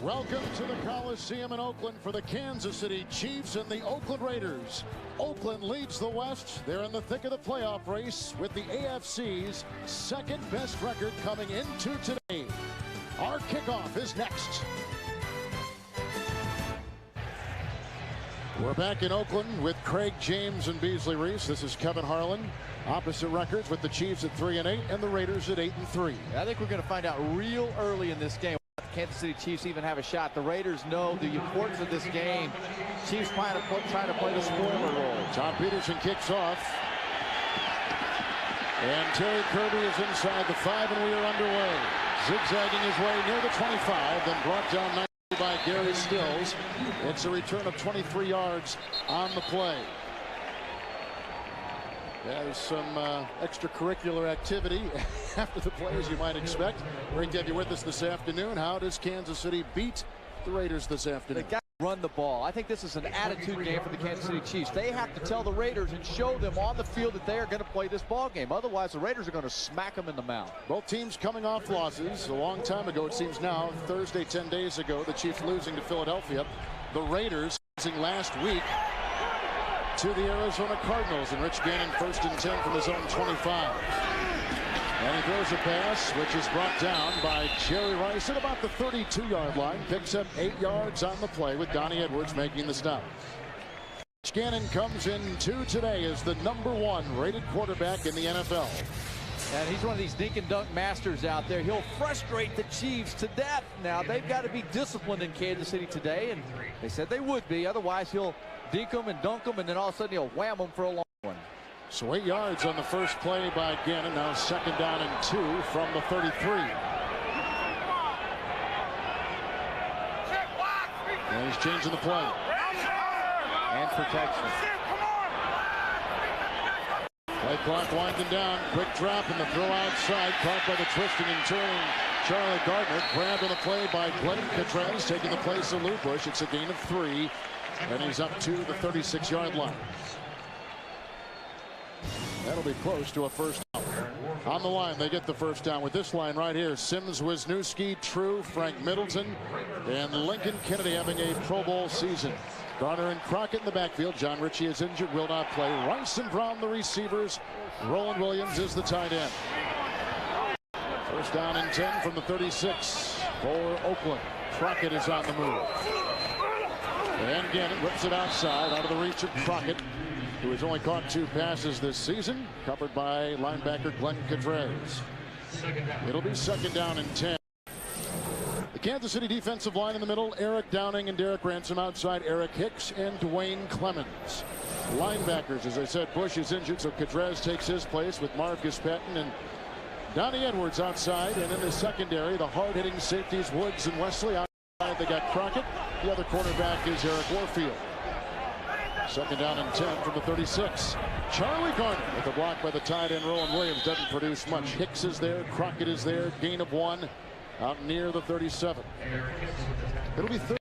Welcome to the Coliseum in Oakland for the Kansas City Chiefs and the Oakland Raiders. Oakland leads the West. They're in the thick of the playoff race with the AFC's second best record coming into today. Our kickoff is next. We're back in Oakland with Craig James and Beasley Reese. This is Kevin Harlan. Opposite records with the Chiefs at 3-8 and the Raiders at 8-3. I think we're going to find out real early in this game. The Kansas City Chiefs even have a shot. The Raiders know the importance of this game. Chiefs trying to play the spoiler role. Tom Peterson kicks off. And Terry Kirby is inside the 5, and we are underway. Zigzagging his way near the 25, then brought down nicely by Gary Stills. It's a return of 23 yards on the play. There's some extracurricular activity after the play, as you might expect. Great to have you with us this afternoon. How does Kansas City beat the Raiders this afternoon? They got to run the ball. I think this is an attitude game for the Kansas City Chiefs. They have to tell the Raiders and show them on the field that they are going to play this ball game. Otherwise, the Raiders are going to smack them in the mouth. Both teams coming off losses. A long time ago, it seems now, Thursday, 10 days ago, the Chiefs losing to Philadelphia. The Raiders losing last week to the Arizona Cardinals, and Rich Gannon 1st and 10 from his own 25. And he throws a pass, which is brought down by Jerry Rice at about the 32-yard line. Picks up 8 yards on the play with Donnie Edwards making the stop. Rich Gannon comes into today as the #1 rated quarterback in the NFL. And he's one of these dink and dunk masters out there. He'll frustrate the Chiefs to death. Now, they've got to be disciplined in Kansas City today, and they said they would be. Otherwise, he'll dink them and dunk them, and then all of a sudden he'll wham them for a long one. So 8 yards on the first play by Gannon. Now 2nd down and 2 from the 33. And he's changing the play. And protection. Play clock winding down. Quick drop and the throw outside. Caught by the twisting and turning Charlie Gardner. Grabbed on the play by Glenn Catrez, taking the place of Lou Bush. It's a gain of 3. And he's up to the 36-yard line. That'll be close to a first down. On the line, they get the first down with this line right here. Sims, Wisniewski, True, Frank Middleton, and Lincoln Kennedy having a Pro Bowl season. Garner and Crockett in the backfield. John Ritchie is injured, will not play. Rice and Brown the receivers. Roland Williams is the tight end. First down and 10 from the 36 for Oakland. Crockett is on the move. And Gannon whips it outside, out of the reach of Crockett, who has only caught 2 passes this season, covered by linebacker Glenn Catrez. It'll be 2nd down and 10. The Kansas City defensive line in the middle, Eric Downing and Derek Ransom outside, Eric Hicks and Dwayne Clemens. Linebackers, as I said, Bush is injured, so Catrez takes his place with Marcus Patton and Donnie Edwards outside. And in the secondary, the hard-hitting safeties Woods and Wesley outside. They got Crockett. The other cornerback is Eric Warfield. 2nd down and 10 from the 36. Charlie Gardner with a block by the tight end. Roland Williams doesn't produce much. Hicks is there. Crockett is there. Gain of 1 out near the 37. It'll be 3rd.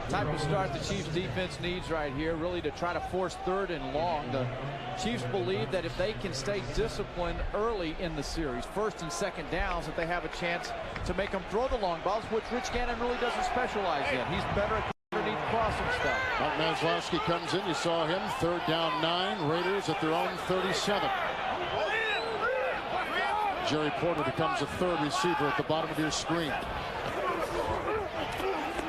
Type of start the Chiefs defense needs right here, really, to try to force 3rd and long. The Chiefs believe that if they can stay disciplined early in the series, 1st and 2nd downs, that they have a chance to make them throw the long balls, which Rich Gannon really doesn't specialize in. He's better at the underneath crossing stuff. Mike Maslowski comes in. You saw him. 3rd down 9. Raiders at their own 37. Jerry Porter becomes a 3rd receiver at the bottom of your screen.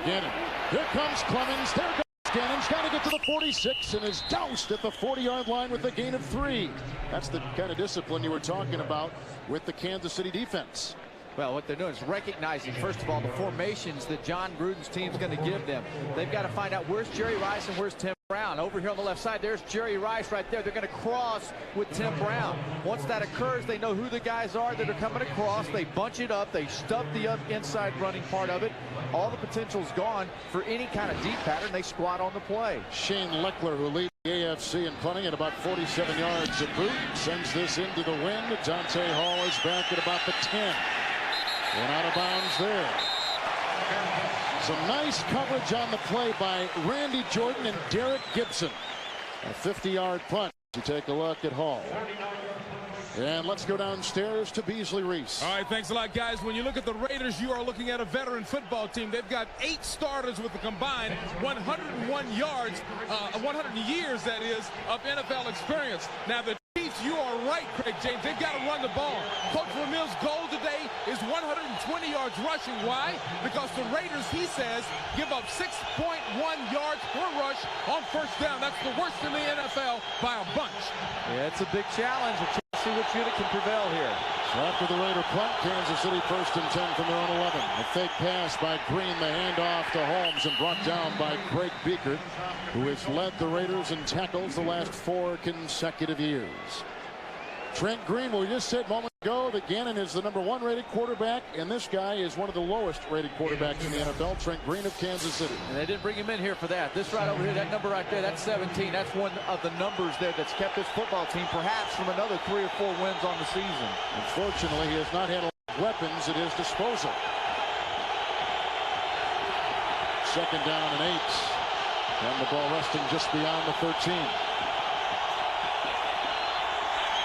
Gannon. Here comes Clemens. There goes Gannon. He's got to get to the 46 and is doused at the 40-yard line with a gain of 3. That's the kind of discipline you were talking about with the Kansas City defense. Well, what they're doing is recognizing, first of all, the formations that John Gruden's team's going to give them. They've got to find out where's Jerry Rice and where's Tim Brown. Over here on the left side, there's Jerry Rice right there. They're going to cross with Tim Brown. Once that occurs, they know who the guys are that are coming across. They bunch it up. They stuff the inside running part of it. All the potential's gone for any kind of deep pattern. They squat on the play. Shane Leckler, who leads the AFC in punting at about 47 yards a boot, sends this into the wind. Dante Hall is back at about the 10. And out of bounds there. Some nice coverage on the play by Randy Jordan and Derek Gibson. A 50-yard punt. You take a look at Hall. And let's go downstairs to Beasley Reese. All right, thanks a lot, guys. When you look at the Raiders, you are looking at a veteran football team. They've got 8 starters with a combined 101 yards, 100 years, that is, of NFL experience. Now, the Chiefs, you are right, Craig James. They've got to run the ball. Coach Vermille's goal today is 120 yards rushing. Why? Because the Raiders, he says, give up 6.1 yards per rush on first down. That's the worst in the NFL by a bunch. Yeah, it's a big challenge. Let's see which unit can prevail here. So after the Raider punt, Kansas City 1st and 10 from their own 11. A fake pass by Green, the handoff to Holmes and brought down by Greg Beekert, who has led the Raiders in tackles the last 4 consecutive years. Trent Green, we just said moments ago that Gannon is the #1 rated quarterback, and this guy is one of the lowest rated quarterbacks in the NFL, Trent Green of Kansas City. And they didn't bring him in here for that. This right over here, that number right there, that's 17. That's one of the numbers there that's kept this football team perhaps from another 3 or 4 wins on the season. Unfortunately, he has not had a lot of weapons at his disposal. 2nd down and 8. And the ball resting just beyond the 13.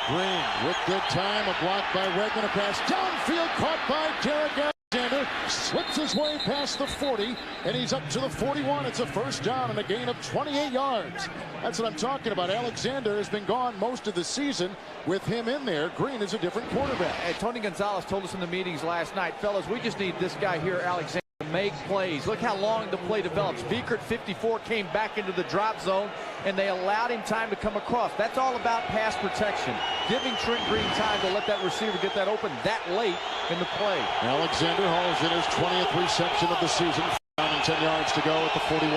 Green with good time, a block by Wegman, a pass downfield caught by Derek Alexander, slips his way past the 40, and he's up to the 41. It's a 1st down and a gain of 28 yards. That's what I'm talking about. Alexander has been gone most of the season. With him in there, Green is a different quarterback. Hey, Tony Gonzalez told us in the meetings last night, fellas, we just need this guy here, Alexander, to make plays. Look how long the play develops. Beekert, 54, came back into the drop zone, and they allowed him time to come across. That's all about pass protection. Giving Trent Green time to let that receiver get that open that late in the play. Alexander hauls in his 20th reception of the season. Down and 10 yards to go at the 41.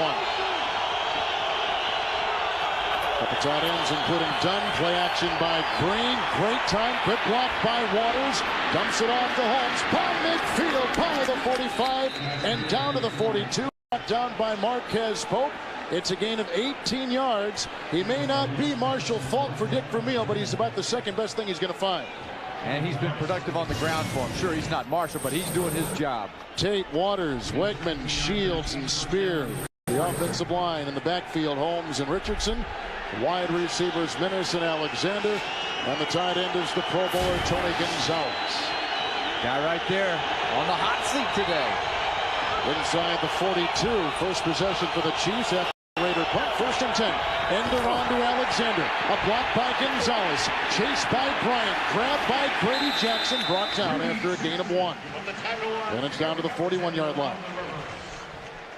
Couple tight ends, including Dunn. Play action by Green. Great time. Quick block by Waters. Dumps it off to Holmes. By midfield. By the 45. And down to the 42. Down by Marquez Pope. It's a gain of 18 yards. He may not be Marshall Faulk for Dick Vermeil, but he's about the 2nd best thing he's going to find. And he's been productive on the ground for him. Sure, he's not Marshall, but he's doing his job. Tate, Waters, Wegman, Shields, and Spear. The offensive line in the backfield, Holmes and Richardson. Wide receivers, Minnis and Alexander. And the tight end is the Pro Bowler, Tony Gonzalez. Guy right there on the hot seat today. Inside the 42. First possession for the Chiefs after the Raider punt. 1st and 10. End around to Alexander. A block by Gonzalez. Chased by Bryant. Grabbed by Grady Jackson. Brought down after a gain of 1. Then it's down to the 41-yard line.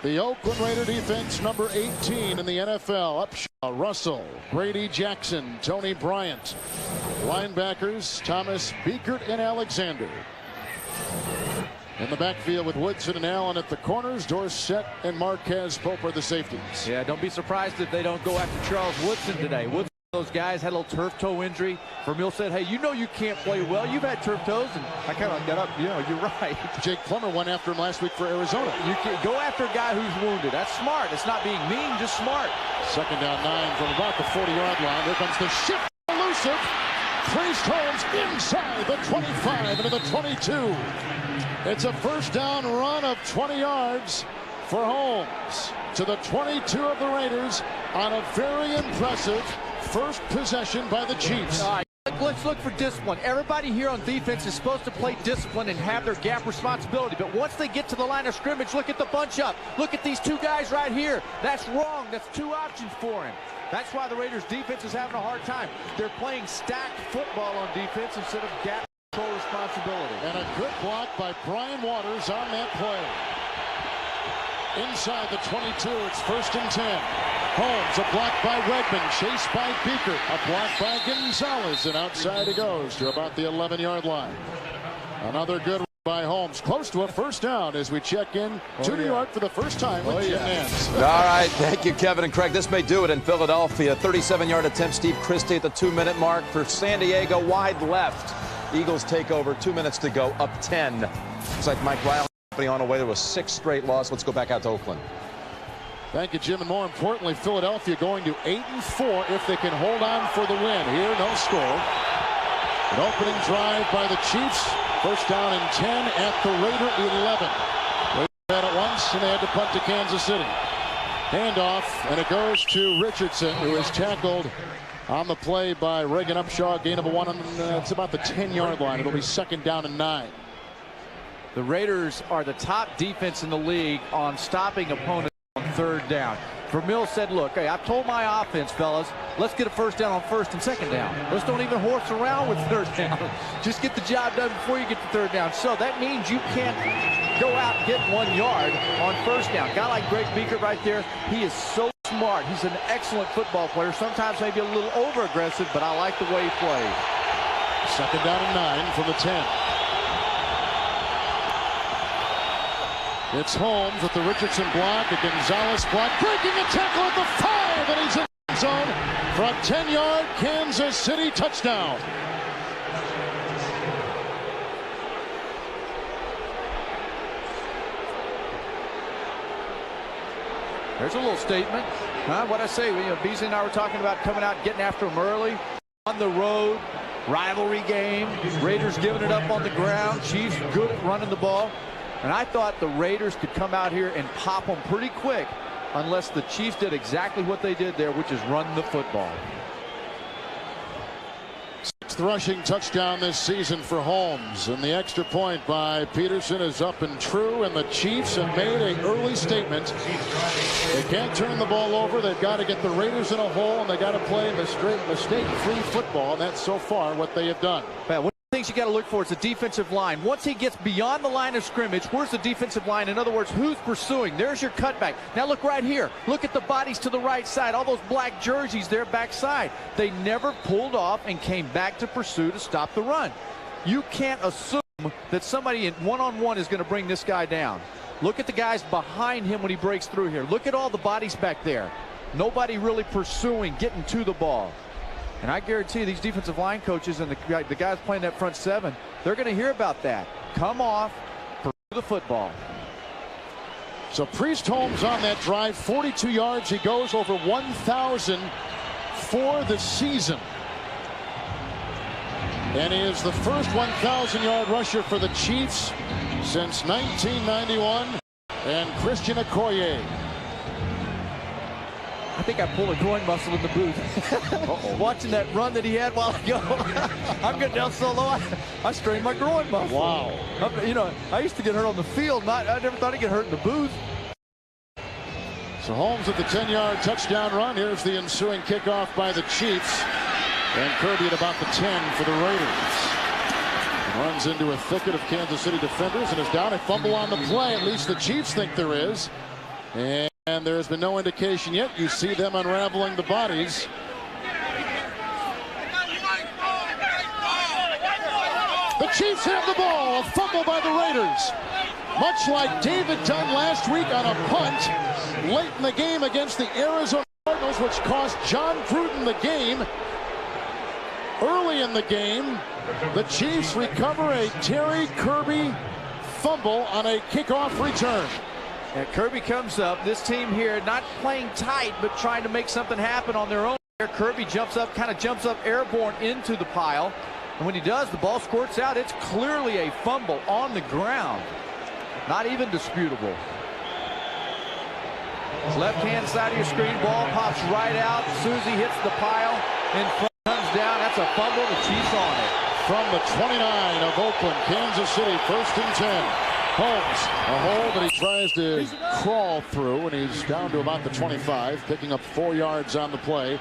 The Oakland Raider defense, number 18 in the NFL. Upshaw, Russell, Grady Jackson, Tony Bryant. Linebackers, Thomas Beekert and Alexander. In the backfield with Woodson and Allen at the corners, Dorsett and Marquez Pope are the safeties. Yeah, don't be surprised if they don't go after Charles Woodson today. Woodson, those guys had a little turf toe injury. Vermeil said, hey, you know you can't play well. You've had turf toes. And I kind of got up, you know, you're right. Jake Plummer went after him last week for Arizona. You can go after a guy who's wounded. That's smart. It's not being mean, just smart. 2nd down 9 from about the 40-yard line. Here comes the shift. Elusive. Priest Holmes inside the 25 into the 22. It's a 1st down run of 20 yards for Holmes to the 22 of the Raiders on a very impressive first possession by the Chiefs. All right, let's look for discipline. Everybody here on defense is supposed to play discipline and have their gap responsibility. But once they get to the line of scrimmage, look at the bunch up. Look at these 2 guys right here. That's wrong. That's 2 options for him. That's why the Raiders defense is having a hard time. They're playing stacked football on defense instead of gap control responsibility. And a good block by Brian Waters on that play. Inside the 22, it's 1st and 10. Holmes, a block by Wegman, chased by Beekert, a block by Gonzalez, and outside he goes to about the 11-yard line. Another good by Holmes, close to a 1st down as we check in to New York for the first time with Jim Nantz. All right, thank you, Kevin and Craig. This may do it in Philadelphia. 37-yard attempt, Steve Christie at the 2-minute mark for San Diego, wide left. Eagles take over, 2 minutes to go, up 10. Looks like Mike Riley on the way to a 6th straight loss. Let's go back out to Oakland. Thank you, Jim. And more importantly, Philadelphia going to 8-4 if they can hold on for the win. Here, no score. An opening drive by the Chiefs. 1st down and 10 at the Raider 11. Raiders had it once, and they had to punt to Kansas City. Handoff, and it goes to Richardson, who is tackled On the play by Reagan Upshaw, gain of 1 on it's about the 10-yard line. It'll be 2nd down and 9. The Raiders are the top defense in the league on stopping opponents on 3rd down. Vermeil said, look, hey, I've told my offense, fellas, let's get a 1st down on 1st and 2nd down. Let's don't even horse around with 3rd down. Just get the job done before you get to 3rd down. So that means you can't go out and get 1 yard on 1st down. A guy like Greg Beaker right there, he is so smart. He's an excellent football player. Sometimes maybe a little over-aggressive, but I like the way he plays. 2nd down and 9 from the 10. It's Holmes with the Richardson block, a Gonzalez block, breaking a tackle at the 5, and he's in the zone for a 10-yard Kansas City touchdown. There's a little statement. What I say, Beasley and I were talking about coming out and getting after him early. On the road, rivalry game. Raiders giving it up on the ground. Chiefs good at running the ball. And I thought the Raiders could come out here and pop them pretty quick unless the Chiefs did exactly what they did there, which is run the football. 6th rushing touchdown this season for Holmes, and the extra point by Peterson is up and true, and the Chiefs have made an early statement. They can't turn the ball over. They've got to get the Raiders in a hole, and they got to play mistake-free football, and that's so far what they have done. One of the things you got to look for is the defensive line. Once he gets beyond the line of scrimmage, where's the defensive line? In other words, who's pursuing? There's your cutback. Now look right here. Look at the bodies to the right side. All those black jerseys there backside. They never pulled off and came back to pursue to stop the run. You can't assume that somebody in one-on-one is going to bring this guy down. Look at the guys behind him when he breaks through here. Look at all the bodies back there. Nobody really pursuing, getting to the ball. And I guarantee these defensive line coaches and the guys playing that front 7, they're going to hear about that. Come off, pursue the football. So Priest Holmes on that drive, 42 yards. He goes over 1,000 for the season. And he is the first 1,000-yard rusher for the Chiefs since 1991. And Christian Okoye. I think I pulled a groin muscle in the booth. Watching that run that he had while ago. I'm getting down so low, I strained my groin muscle. Wow. I used to get hurt on the field. I never thought I'd get hurt in the booth. So Holmes with the 10-yard touchdown run. Here's the ensuing kickoff by the Chiefs. And Kirby at about the 10 for the Raiders. He runs into a thicket of Kansas City defenders and is down. A fumble on the play. At least the Chiefs think there is. And there's been no indication yet. You see them unraveling the bodies. The Chiefs have the ball. A fumble by the Raiders. Much like David Dunn last week on a punt late in the game against the Arizona Cardinals, which cost John Gruden the game. Early in the game, the Chiefs recover a Terry Kirby fumble on a kickoff return. And Kirby comes up. This team here not playing tight, but trying to make something happen on their own. Kirby jumps up, kind of jumps up airborne into the pile. And when he does, the ball squirts out. It's clearly a fumble on the ground. Not even disputable. Left-hand side of your screen, ball pops right out. Susie hits the pile. In front, comes down. That's a fumble. The Chiefs on it. From the 29 of Oakland, Kansas City, 1st and 10. Holmes, a hole that he tries to crawl through, and he's down to about the 25, picking up 4 yards on the play,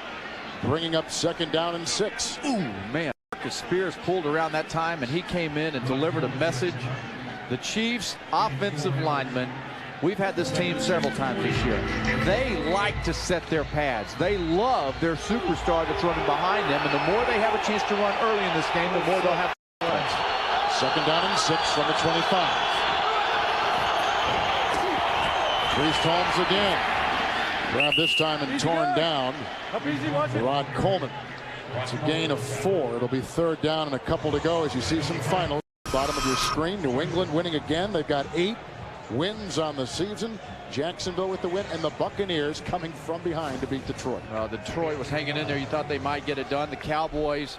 bringing up 2nd down and 6. Ooh, man. Marcus Spears pulled around that time, and he came in and delivered a message. The Chiefs offensive linemen, we've had this team several times this year. They like to set their pads. They love their superstar that's running behind them, and the more they have a chance to run early in this game, the more they'll have to run. 2nd down and 6 from the 25. Priest Holmes again. Grabbed this time and torn down. Rod Coleman. It's a gain of 4. It'll be 3rd down and a couple to go as you see some finals. Bottom of your screen. New England winning again. They've got 8 wins on the season. Jacksonville with the win, and the Buccaneers coming from behind to beat Detroit. Detroit was hanging in there. You thought they might get it done. The Cowboys,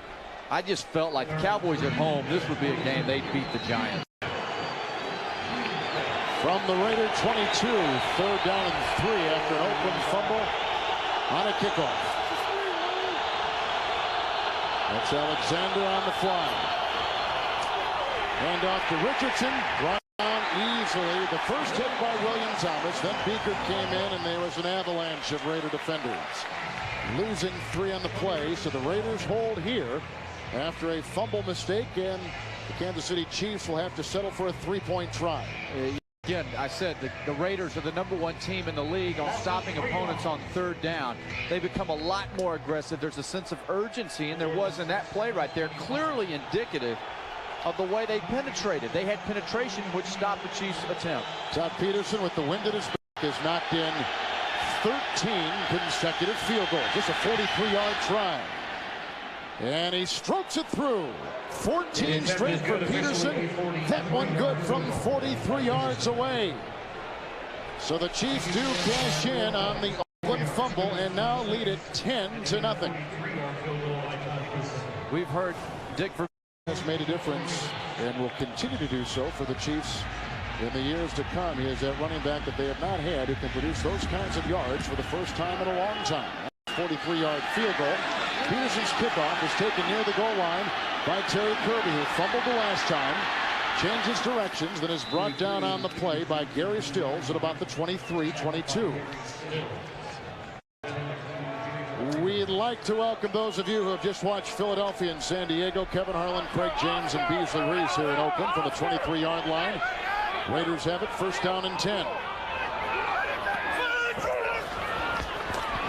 I just felt like the Cowboys at home, this would be a game they'd beat the Giants. From the Raider 22, 3rd down and 3 after an Oakland fumble on a kickoff. That's Alexander on the fly. Hand off to Richardson. Brought down easily. The first hit by William Thomas. Then Beaker came in, and there was an avalanche of Raider defenders. Losing 3 on the play, so the Raiders hold here after a fumble mistake, and the Kansas City Chiefs will have to settle for a 3-point try. Again, I said the Raiders are the #1 team in the league on stopping opponents on 3rd down. They become a lot more aggressive. There's a sense of urgency, and there was in that play right there, clearly indicative of the way they penetrated. They had penetration, which stopped the Chiefs' attempt. Todd Peterson, with the wind at his back, has knocked in 13 consecutive field goals. Just a 43-yard try. And he strokes it through. 14 straight for Peterson. That one good from 43 yards away. So the Chiefs do cash in on the Oakland fumble and now lead it 10-0. We've heard Dick has made a difference and will continue to do so for the Chiefs in the years to come. He is that running back that they have not had who can produce those kinds of yards for the first time in a long time. 43-yard field goal. Peterson's kickoff is taken near the goal line by Terry Kirby, who fumbled the last time, changes directions, then is brought down on the play by Gary Stills at about the 23-22. We'd like to welcome those of you who have just watched Philadelphia and San Diego. Kevin Harlan, Craig James, and Beasley Reese here in Oakland from the 23-yard line. Raiders have it, 1st down and 10.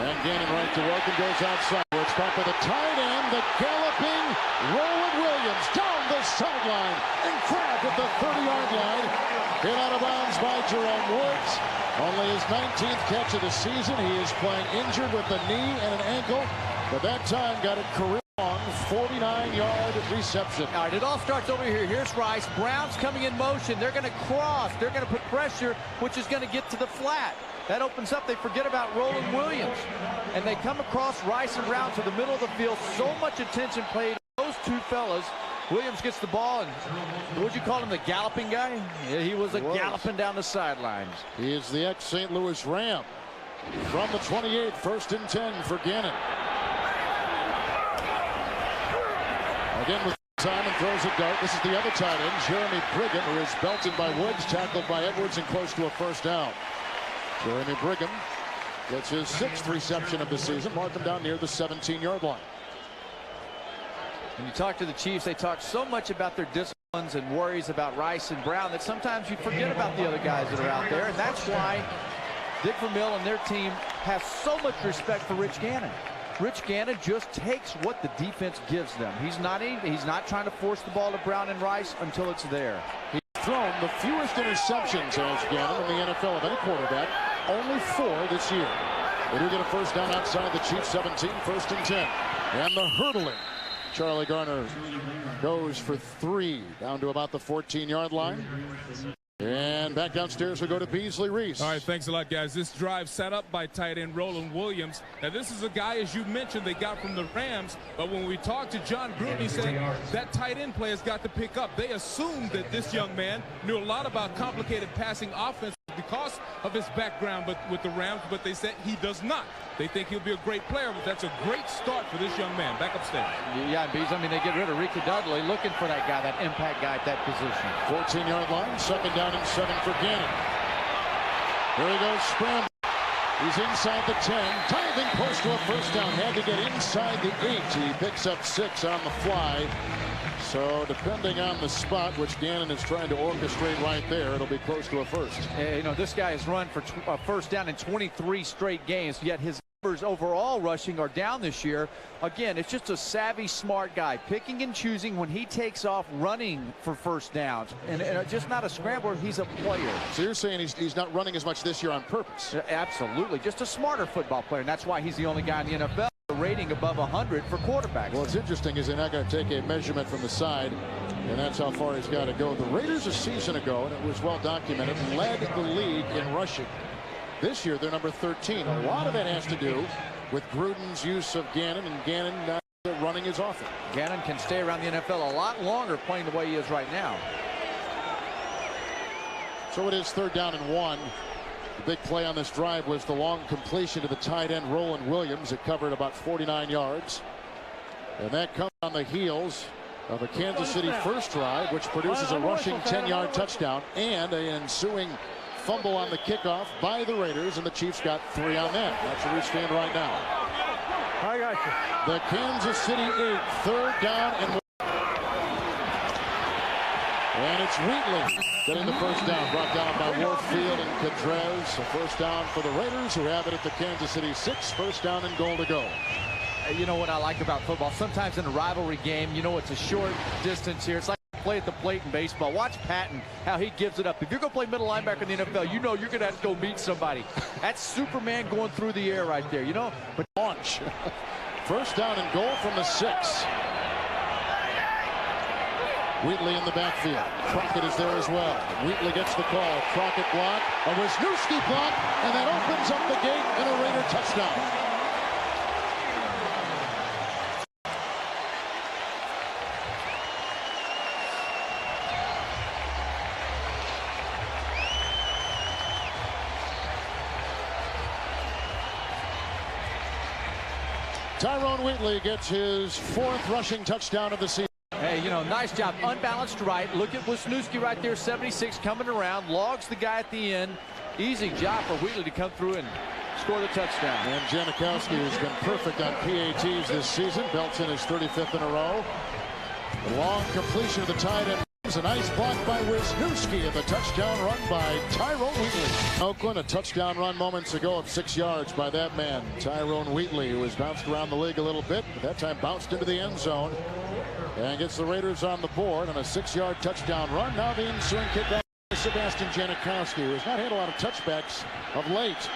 And Gannon right to work and goes outside. It's caught by the tight end, the galloping Roland Williams down the sideline and grabbed at the 30-yard line. Hit out of bounds by Jerome Woods. Only his 19th catch of the season. He is playing injured with a knee and an ankle, but that time got a career-long 49-yard reception. All right, it all starts over here. Here's Rice. Brown's coming in motion. They're going to cross. They're going to put pressure, which is going to get to the flat. That opens up. They forget about Roland Williams. And they come across Rice and Brown to the middle of the field. So much attention played on those two fellas. Williams gets the ball, and what would you call him, the galloping guy? Yeah, he was galloping down the sidelines. He is the ex-St. Louis Ram. From the 28, 1st and 10 for Gannon. Again with time and throws a dart. This is the other tight end, Jeremy Brigham, who is belted by Woods, tackled by Edwards, and close to a 1st down. Jeremy Brigham gets his 6th reception of the season. Mark him down near the 17-yard line. When you talk to the Chiefs, they talk so much about their disciplines and worries about Rice and Brown that sometimes you forget about the other guys that are out there. And that's why Dick Vermeil and their team have so much respect for Rich Gannon. Rich Gannon just takes what the defense gives them. He's not trying to force the ball to Brown and Rice until it's there. He's thrown the fewest interceptions as Gannon in the NFL of any quarterback. Only 4 this year. They do get a 1st down outside the Chiefs 17, 1st and 10. And the hurdling. Charlie Garner goes for 3 down to about the 14-yard line. And back downstairs we go to Beasley Reese. All right, thanks a lot, guys. This drive set up by tight end Roland Williams. Now, this is a guy, as you mentioned, they got from the Rams. But when we talked to John Gruden, he said that tight end play has got to pick up. They assumed that this young man knew a lot about complicated passing offense because of his background with the Rams, but they said he does not. They think he'll be a great player, but that's a great start for this young man. Back upstairs. Yeah, Bees, I mean, they get rid of Ricky Dudley, looking for that guy, that impact guy at that position. 14-yard line, 2nd down and 7 for Gannon. Here he goes, scramble. He's inside the 10, diving close to a 1st down. Had to get inside the 8. He picks up 6 on the fly. So depending on the spot, which Gannon is trying to orchestrate right there, it'll be close to a 1st. You know, this guy has run for a 1st down in 23 straight games, yet his numbers overall rushing are down this year. Again, it's just a savvy, smart guy, picking and choosing when he takes off running for 1st downs. And just not a scrambler, he's a player. So you're saying he's not running as much this year on purpose? Absolutely. Just a smarter football player, and that's why he's the only guy in the NFL rating above 100 for quarterbacks. Well, what's interesting is they're not going to take a measurement from the side, and that's how far he's got to go. The Raiders a season ago, and it was well documented, led the league in rushing. This year, they're number 13. A lot of that has to do with Gruden's use of Gannon, and Gannon not running his offense. Gannon can stay around the NFL a lot longer playing the way he is right now. So it is 3rd down and 1. The big play on this drive was the long completion to the tight end Roland Williams. It covered about 49 yards. And that comes on on the heels of a Kansas City first drive, which produces a rushing 10-yard touchdown and an ensuing fumble on the kickoff by the Raiders, and the Chiefs got 3 on that. That's where we stand right now. I got you. The Kansas City 8, 3rd down and 1. And it's Wheatley getting the first down, brought down by Warfield and Cadrez. A first down for the Raiders, who have it at the Kansas City 6. First down and goal to go. You know what I like about football? Sometimes in a rivalry game, you know, it's a short distance here. It's like play at the plate in baseball. Watch Patton, how he gives it up. If you're going to play middle linebacker in the NFL, you know you're going to have to go meet somebody. That's Superman going through the air right there, you know? But launch. First down and goal from the 6. Wheatley in the backfield. Crockett is there as well. Wheatley gets the call. Crockett block. A Wisniewski block. And that opens up the gate and a Raider touchdown. Tyrone Wheatley gets his 4th rushing touchdown of the season. Hey, you know, nice job. Unbalanced right. Look at Wisniewski right there, 76 coming around. Logs the guy at the end. Easy job for Wheatley to come through and score the touchdown. And Janikowski has been perfect on PATs this season. Belts in his 35th in a row. The long completion of the tight end. A nice block by Wisniewski and the touchdown run by Tyrone Wheatley. Oakland, a touchdown run moments ago of 6 yards by that man, Tyrone Wheatley, who has bounced around the league a little bit, but that time bounced into the end zone and gets the Raiders on the board on a 6-yard touchdown run. Now the ensuing kickoff by Sebastian Janikowski, who has not had a lot of touchbacks of late.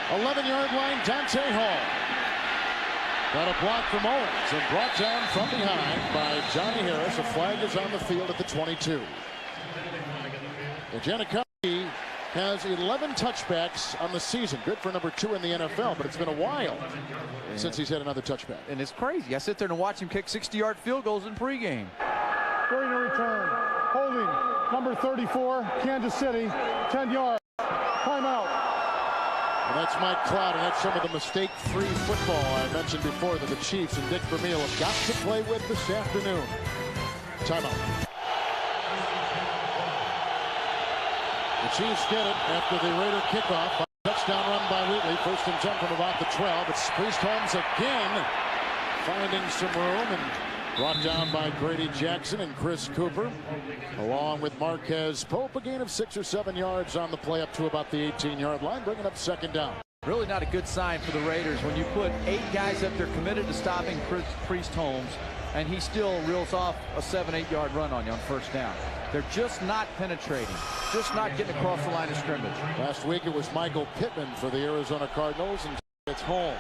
11-yard line, Dante Hall. Got a block from Owens and brought down from behind by Johnny Harris. A flag is on the field at the 22. And Janikowski has 11 touchbacks on the season. Good for number 2 in the NFL, but it's been a while since he's had another touchback. And it's crazy. I sit there and watch him kick 60-yard field goals in pregame. During the return, holding number 34, Kansas City, 10 yards. Timeout. And that's Mike Cloud, and that's some of the mistake-free football I mentioned before that the Chiefs and Dick Vermeil have got to play with this afternoon. Timeout. The Chiefs get it after the Raider kickoff. Touchdown run by Wheatley. 1st and 10 from about the 12. It's Priest Holmes again finding some room and brought down by Grady Jackson and Chris Cooper, along with Marquez Pope. A gain of 6 or 7 yards on the play up to about the 18-yard line, bringing up 2nd down. Really not a good sign for the Raiders when you put 8 guys up there committed to stopping Priest Holmes, and he still reels off a 7-8 yard run on you on 1st down. They're just not penetrating, just not getting across the line of scrimmage. Last week it was Michael Pittman for the Arizona Cardinals, and it's Holmes.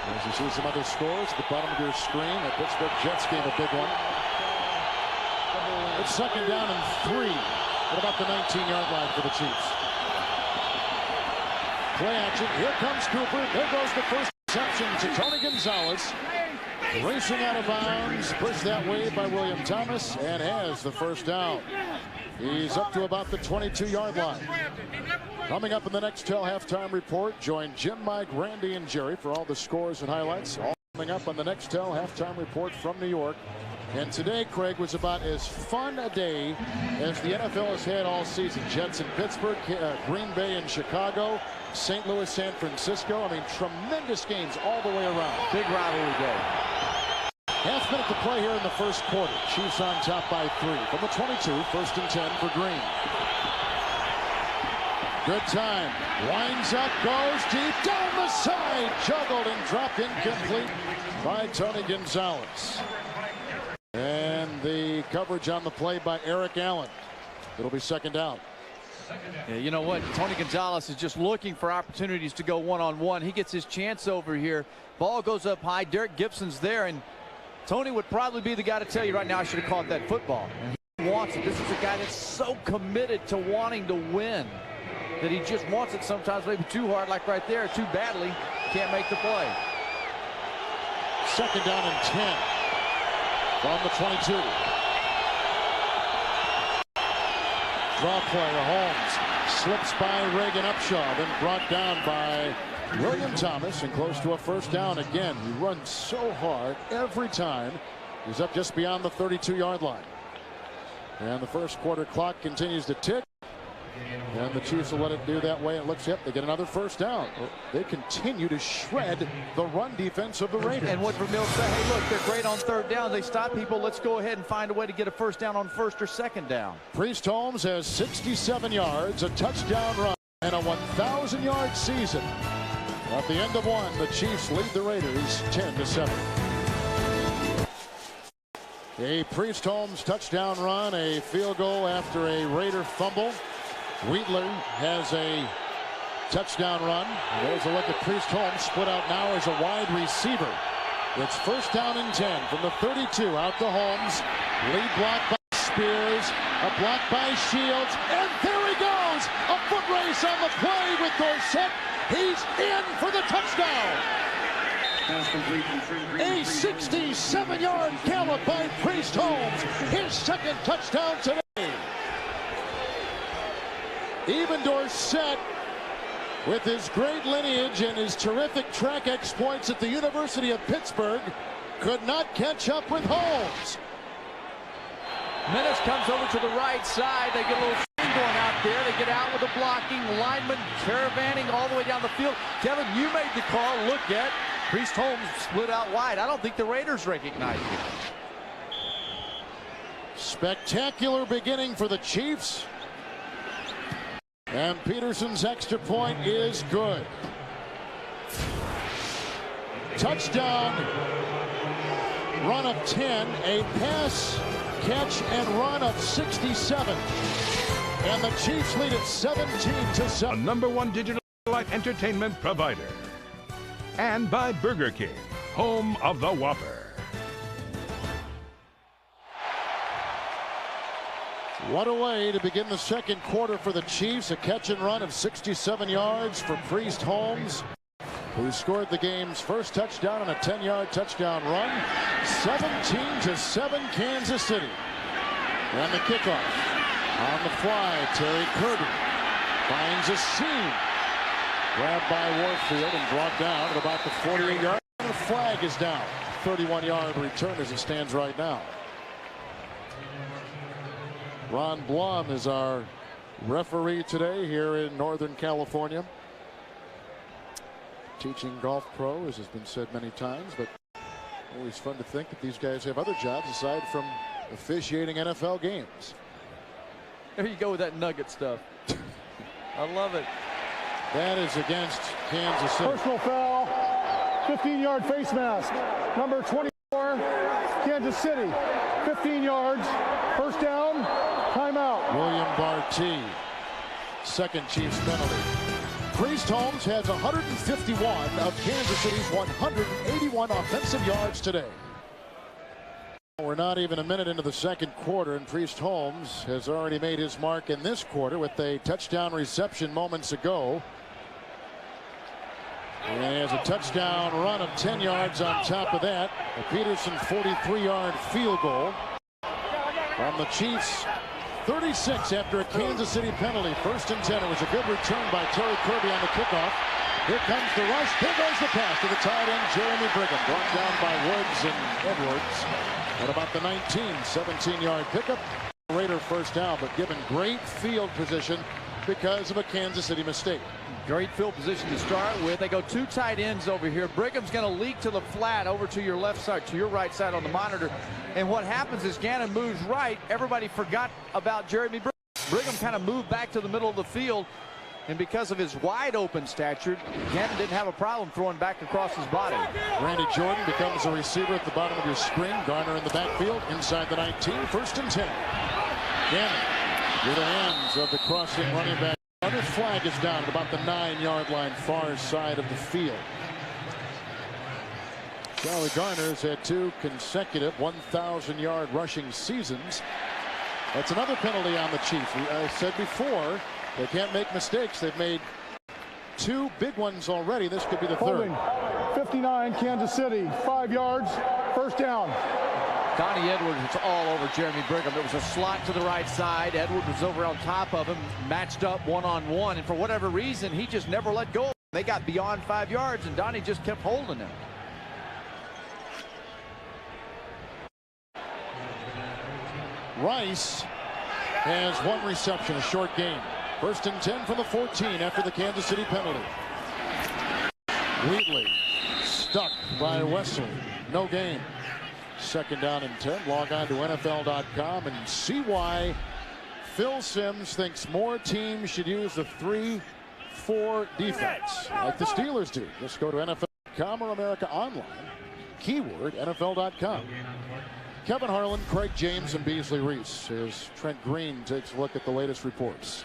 As you see some other scores at the bottom of your screen, the Pittsburgh Jets game, a big one. It's 2nd down and 3 at about the 19-yard line for the Chiefs. Play action. Here comes Cooper. There goes the first reception to Tony Gonzalez. Racing out of bounds. Pushed that way by William Thomas and has the first down. He's up to about the 22-yard line. Coming up in the next halftime report, join Jim, Mike, Randy, and Jerry for all the scores and highlights. All coming up on the next halftime report from New York. And today, Craig, was about as fun a day as the NFL has had all season. Jets in Pittsburgh, Green Bay in Chicago, St. Louis, San Francisco. I mean, tremendous games all the way around. Big rivalry day. Half minute to play here in the 1st quarter. Chiefs on top by 3 from the 22. 1st and 10 for Green. Good time. Winds up, goes deep, down the side. Juggled and dropped incomplete by Tony Gonzalez. And the coverage on the play by Eric Allen. It'll be 2nd down. Yeah, you know what? Tony Gonzalez is just looking for opportunities to go one-on-one. He gets his chance over here. Ball goes up high. Derek Gibson's there, and Tony would probably be the guy to tell you right now, I should have caught that football. And he wants it. This is a guy that's so committed to wanting to win that he just wants it sometimes, maybe too hard, like right there, too badly. Can't make the play. 2nd down and 10 from the 22. Draw play to Holmes. Slips by Reagan Upshaw, then brought down by William Thomas, and close to a first down again. He runs so hard every time. He's up just beyond the 32-yard line. And the first quarter clock continues to tick. And the Chiefs will let it do that way. It looks, yep, they get another first down. They continue to shred the run defense of the Raiders. And what Vermeil said, hey, look, they're great on third down. They stop people. Let's go ahead and find a way to get a first down on first or second down. Priest Holmes has 67 yards, a touchdown run, and a 1,000-yard season. At the end of one, the Chiefs lead the Raiders 10-7. A Priest Holmes touchdown run, a field goal after a Raider fumble. Wheatler has a touchdown run. And there's a look at Priest Holmes, split out now as a wide receiver. It's first down and 10 from the 32, out to Holmes. Lead block by Spears, a block by Shields, and there he goes! A foot race on the play with Dorsett. He's in for the touchdown. A 67-yard gallop by Priest Holmes, his second touchdown today. Even Dorsett, with his great lineage and his terrific track exploits at the University of Pittsburgh, could not catch up with Holmes. Menace comes over to the right side. They get a little screen going out there. They get out with the blocking. Lineman caravanning all the way down the field. Kevin, you made the call. Look at Priest Holmes split out wide. I don't think the Raiders recognize him. Spectacular beginning for the Chiefs. And Peterson's extra point is good. Touchdown run of 10, a pass, catch, and run of 67. And the Chiefs lead it 17-7. A #1 digital light entertainment provider. And by Burger King, home of the Whopper. What a way to begin the second quarter for the Chiefs. A catch and run of 67 yards for Priest Holmes, who scored the game's first touchdown on a 10-yard touchdown run. 17-7 Kansas City. And the kickoff on the fly. Terry Kirby finds a seam. Grabbed by Warfield and brought down at about the 48-yard. The flag is down. 31-yard return as it stands right now. Ron Blum is our referee today here in Northern California. Teaching golf pro, as has been said many times, but always fun to think that these guys have other jobs aside from officiating NFL games. There you go with that nugget stuff. I love it. That is against Kansas City. Personal foul, 15-yard face mask. Number 24, Kansas City. 15 yards, first down, timeout. William Barty, second Chiefs penalty. Priest Holmes has 151 of Kansas City's 181 offensive yards today. We're not even a minute into the second quarter, and Priest Holmes has already made his mark in this quarter with a touchdown reception moments ago. And he has a touchdown run of 10 yards on top of that. A Peterson 43-yard field goal from the Chiefs. 36 after a Kansas City penalty. First and 10. It was a good return by Terry Kirby on the kickoff. Here comes the rush. Here goes the pass to the tight end, Jeremy Brigham. Brought down by Woods and Edwards. At about the 19, 17-yard pickup. Raider first down, but given great field position because of a Kansas City mistake. Great field position to start with. They go two tight ends over here. Brigham's going to leak to the flat over to your left side, to your right side on the monitor. And what happens is Gannon moves right. Everybody forgot about Jeremy Brigham. Brigham kind of moved back to the middle of the field. And because of his wide open stature, Gannon didn't have a problem throwing back across his body. Randy Jordan becomes a receiver at the bottom of your screen. Garner in the backfield inside the 19. First and 10. Gannon with the hands of the crossing running back. Another flag is down at about the 9-yard line, far side of the field. Charlie Garner's had 2 consecutive 1,000-yard rushing seasons. That's another penalty on the Chiefs. I said before, they can't make mistakes. They've made 2 big ones already. This could be the Holding. third. 59, Kansas City. 5 yards, first down. Donnie Edwards was all over Jeremy Brigham. There was a slot to the right side. Edwards was over on top of him, matched up one-on-one, and for whatever reason, he just never let go. They got beyond 5 yards, and Donnie just kept holding him. Rice has 1 reception, a short gain. 1st and 10 from the 14 after the Kansas City penalty. Wheatley stuck by Wesley. No gain. 2nd down and 10. Log on to NFL.com and see why Phil Simms thinks more teams should use the 3-4 defense like the Steelers do. Just go to NFL.com or America Online. Keyword NFL.com. Kevin Harlan, Craig James, and Beasley Reese as Trent Green takes a look at the latest reports.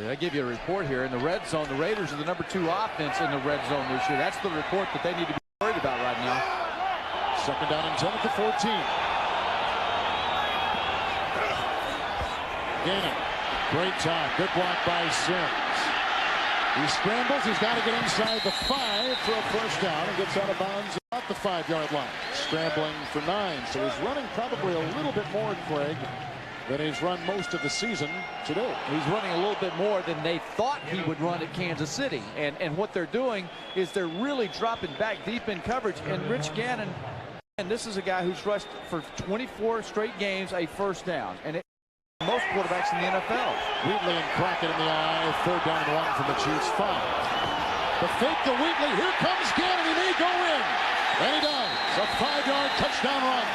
I give you a report here. In the red zone, the Raiders are the #2 offense in the red zone this year. That's the report that they need to be worried about right now. 2nd down and 10 at the 14. Gaining. Great time. Good block by Simms. He scrambles. He's got to get inside the 5 for a 1st down and gets out of bounds at the 5-yard line. Scrambling for 9. So he's running probably a little bit more, Craig, than he's run most of the season today. He's running a little bit more than they thought he would run at Kansas City. And what they're doing is they're really dropping back deep in coverage. And Rich Gannon, and this is a guy who's rushed for 24 straight games a 1st down. And most quarterbacks in the NFL. Wheatley and Crockett in the eye. 3rd down and 1 from the Chiefs 5. The fake to Wheatley. Here comes Gannon. He may go in. And he does. A 5-yard touchdown run.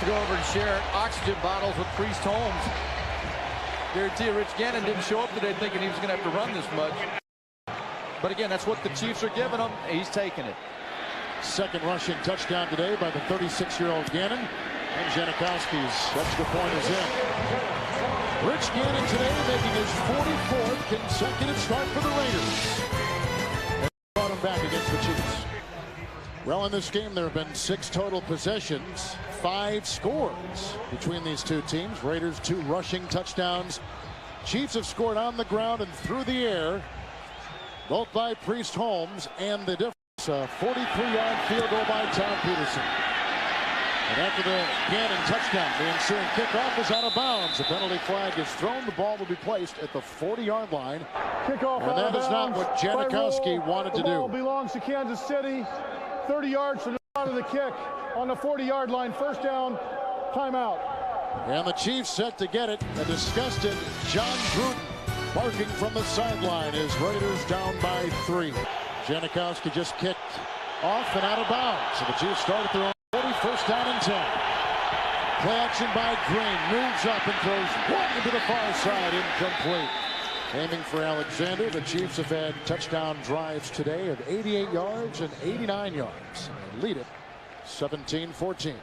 To go over and share oxygen bottles with Priest Holmes. Guarantee Rich Gannon didn't show up today thinking he was going to have to run this much. But again, that's what the Chiefs are giving him. He's taking it. 2nd rushing touchdown today by the 36-year-old Gannon. And Janikowski's extra point is in. Rich Gannon today making his 44th consecutive start for the Raiders. And brought him back against the Chiefs. Well, in this game, there have been 6 total possessions, 5 scores between these two teams. Raiders 2 rushing touchdowns. Chiefs have scored on the ground and through the air, both by Priest Holmes, and the difference, a 43-yard field goal by Tom Peterson. And after the Gannon touchdown, the ensuing kickoff is out of bounds. The penalty flag is thrown. The ball will be placed at the 40-yard line. Kickoff and that is not what Janikowski wanted to do. The ball belongs to Kansas City. 30 yards from the start of the kick on the 40-yard line. 1st down, timeout. And the Chiefs set to get it. A disgusted John Gruden barking from the sideline as Raiders down by 3. Janikowski just kicked off and out of bounds. So the Chiefs start at their own 40, 1st down and 10. Play action by Green. Moves up and throws one into the far side. Incomplete. Aiming for Alexander. The Chiefs have had touchdown drives today of 88 yards and 89 yards. They lead it 17-14.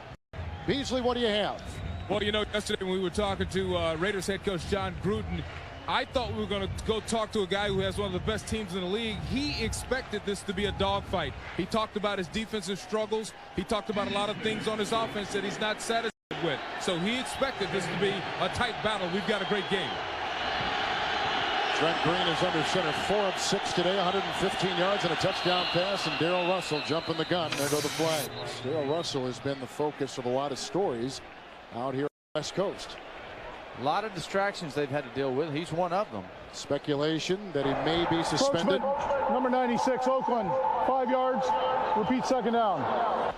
Beasley, what do you have? Well, you know, yesterday when we were talking to Raiders head coach John Gruden, I thought we were going to go talk to a guy who has one of the best teams in the league. He expected this to be a dogfight. He talked about his defensive struggles. He talked about a lot of things on his offense that he's not satisfied with. So he expected this to be a tight battle. We've got a great game. Trent Green is under center, 4 of 6 today, 115 yards and a touchdown pass, and Darrell Russell jumping the gun. There go the flags. Darrell Russell has been the focus of a lot of stories out here on the West Coast. A lot of distractions they've had to deal with. He's one of them. Speculation that he may be suspended. Number 96, Oakland, 5 yards. Repeat 2nd down.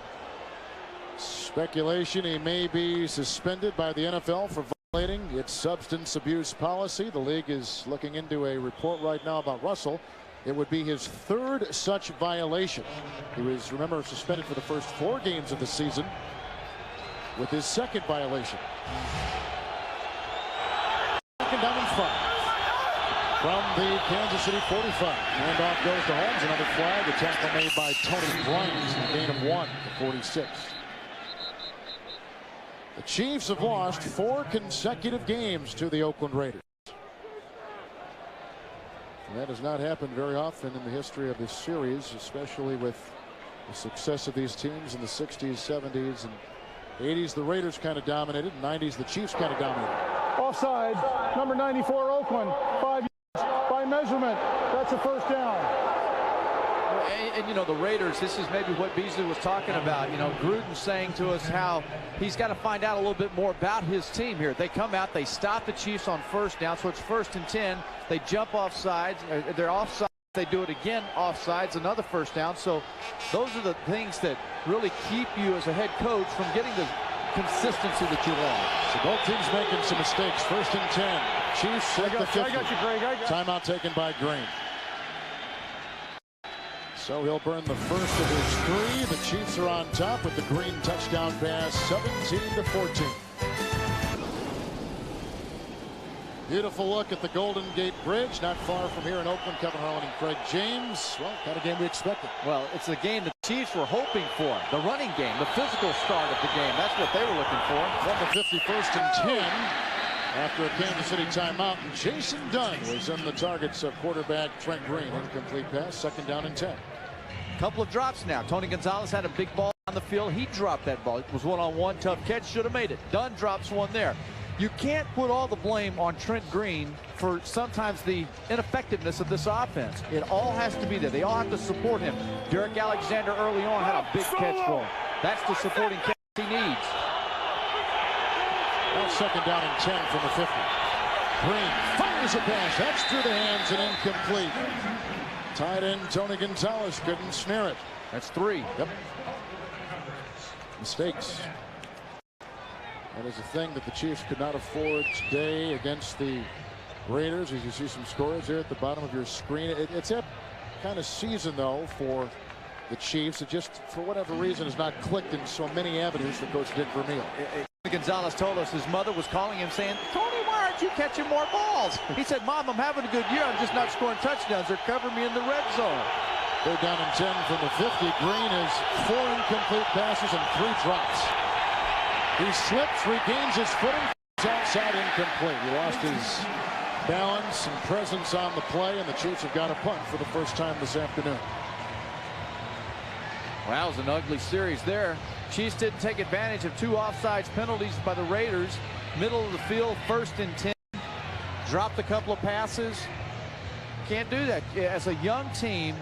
Speculation he may be suspended by the NFL for violating its substance abuse policy. The league is looking into a report right now about Russell. It would be his 3rd such violation. He was, remember, suspended for the first 4 games of the season with his 2nd violation. 2nd down and 5 from the Kansas City 45. Handoff goes to Holmes. Another flag. A tackle made by Tony Bryant. A gain of 1 to 46. The Chiefs have lost 4 consecutive games to the Oakland Raiders. And that has not happened very often in the history of this series, especially with The success of these teams in the 60s, 70s, and 80s, the Raiders kind of dominated. 90s, the Chiefs kind of dominated. Offside, number 94, Oakland. 5 yards by measurement. That's a first down. And you know, the Raiders, this is maybe what Beasley was talking about. You know, Gruden saying to us how he's got to find out a little bit more about his team here. They come out, they stop the Chiefs on first down, so it's 1st and 10. They jump off sides, they're offside. They do it again offsides, another first down. So those are the things that really keep you as a head coach from getting the consistency that you want. So both teams making some mistakes. 1st and 10. Chiefs at the 50. I got you, Greg. Timeout taken by Green. So he'll burn the first of his 3. The Chiefs are on top with the Green touchdown pass, 17-14. Beautiful look at the Golden Gate Bridge, not far from here in Oakland. Kevin Harlan and Craig James. Well, kind of game we expected. Well, it's the game the Chiefs were hoping for. The running game, the physical start of the game. That's what they were looking for. From the 51st and 10 after a Kansas City timeout. And Jason Dunn was in the targets of quarterback Trent Green. Incomplete pass, 2nd down and 10. Couple of drops now. Tony Gonzalez had a big ball on the field. He dropped that ball. It was one-on-one, tough catch, should have made it. Dunn drops one there. You can't put all the blame on Trent Green for sometimes the ineffectiveness of this offense. It all has to be there. They all have to support him. Derek Alexander early on had a big catch for him. That's the supporting catch he needs. Now 2nd down and 10 from the 50. Green fires a pass. That's through the hands and incomplete. Tight end Tony Gonzalez couldn't snare it. That's 3. Yep. Mistakes. That is a thing that the Chiefs could not afford today against the Raiders. As you see some scores there at the bottom of your screen. It's that kind of season, though, for the Chiefs. It just, for whatever reason, has not clicked in so many avenues for Coach Dick Vermeil. Gonzalez told us his mother was calling him saying, Tony, why aren't you catching more balls? He said, Mom, I'm having a good year. I'm just not scoring touchdowns. They're covering me in the red zone. 3rd down and 10 from the 50. Green has 4 incomplete passes and 3 drops. He slips, regains his footing, outside, incomplete. He lost his balance and presence on the play, and the Chiefs have got a punt for the first time this afternoon. Well, that was an ugly series there. Chiefs didn't take advantage of 2 offsides penalties by the Raiders. Middle of the field, 1st and 10. Dropped a couple of passes. Can't do that. As a young team,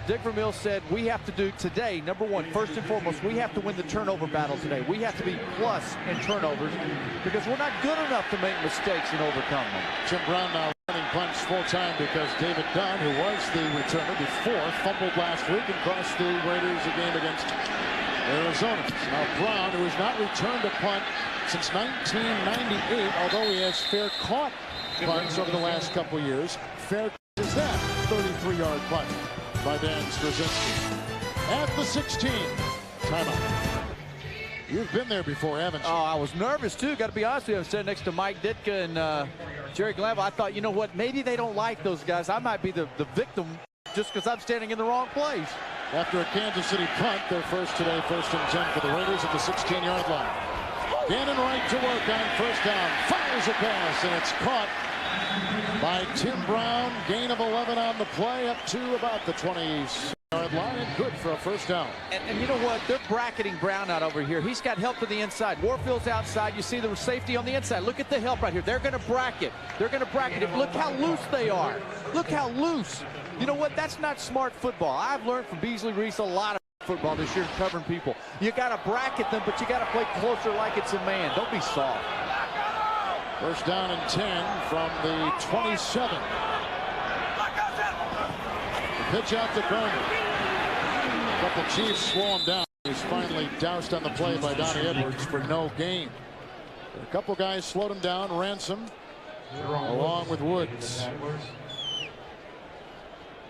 Dick Vermeil said we have to do today, number 1, first and foremost, we have to win the turnover battle today. We have to be plus in turnovers because we're not good enough to make mistakes and overcome them. Jim Brown now running punts full time because David Dunn, who was the returner before, fumbled last week and cost the Raiders a game against Arizona. Now Brown, who has not returned a punt since 1998, although he has fair caught punts over the last couple years. Fair is that 33-yard punt by Dan Straczynski. At the 16. Timeout. You've been there before, haven't you? Oh, I was nervous, too. Got to be honest with you. I was sitting next to Mike Ditka and Jerry Glanville. I thought, you know what, maybe they don't like those guys. I might be the victim just because I'm standing in the wrong place. After a Kansas City punt, their first today, 1st and 10 for the Raiders at the 16-yard line. Gannon right to work on 1st down. Fires a pass, and it's caught by Tim Brown. Gain of 11 on the play, up to about the 20-yard line, and good for a 1st down. And you know what? They're bracketing Brown out over here. He's got help to the inside. Warfield's outside. You see the safety on the inside. Look at the help right here. They're going to bracket. They're going to bracket it. Look how loose they are. Look how loose. You know what? That's not smart football. I've learned from Beasley Reese a lot of football this year, covering people. You got to bracket them, but you got to play closer like it's a man. Don't be soft. 1st down and 10 from the 27. The pitch out to Berner. But the Chiefs slow him down. He's finally doused on the play by Donnie Edwards for no gain. A couple guys slowed him down. Ransom along with Woods.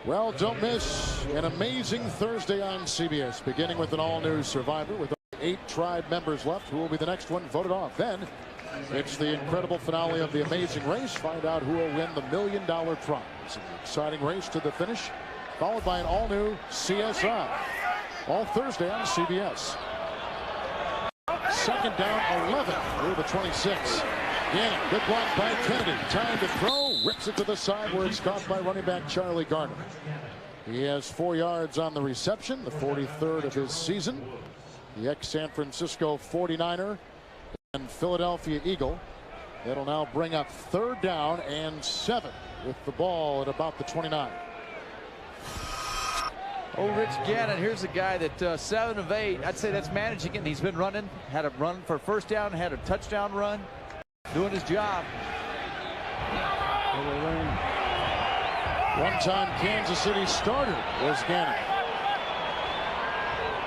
Well, don't miss an amazing Thursday on CBS, beginning with an all-new Survivor with 8 tribe members left. Who will be the next one voted off? Then it's the incredible finale of the Amazing Race. Find out who will win the $1 million prize. An exciting race to the finish, followed by an all-new CSI. All Thursday on CBS. 2nd down, 11 through the 26. Gannon, good block by Kennedy. Time to throw. Rips it to the side where it's caught by running back Charlie Garner. He has 4 yards on the reception, the 43rd of his season. The ex-San Francisco 49er and Philadelphia Eagle. That'll now bring up 3rd down and 7 with the ball at about the 29. Oh, Rich Gannon, here's a guy that 7 of 8. I'd say that's managing it. And he's been running, had a run for 1st down, had a touchdown run, doing his job. One-time Kansas City starter was Gannon.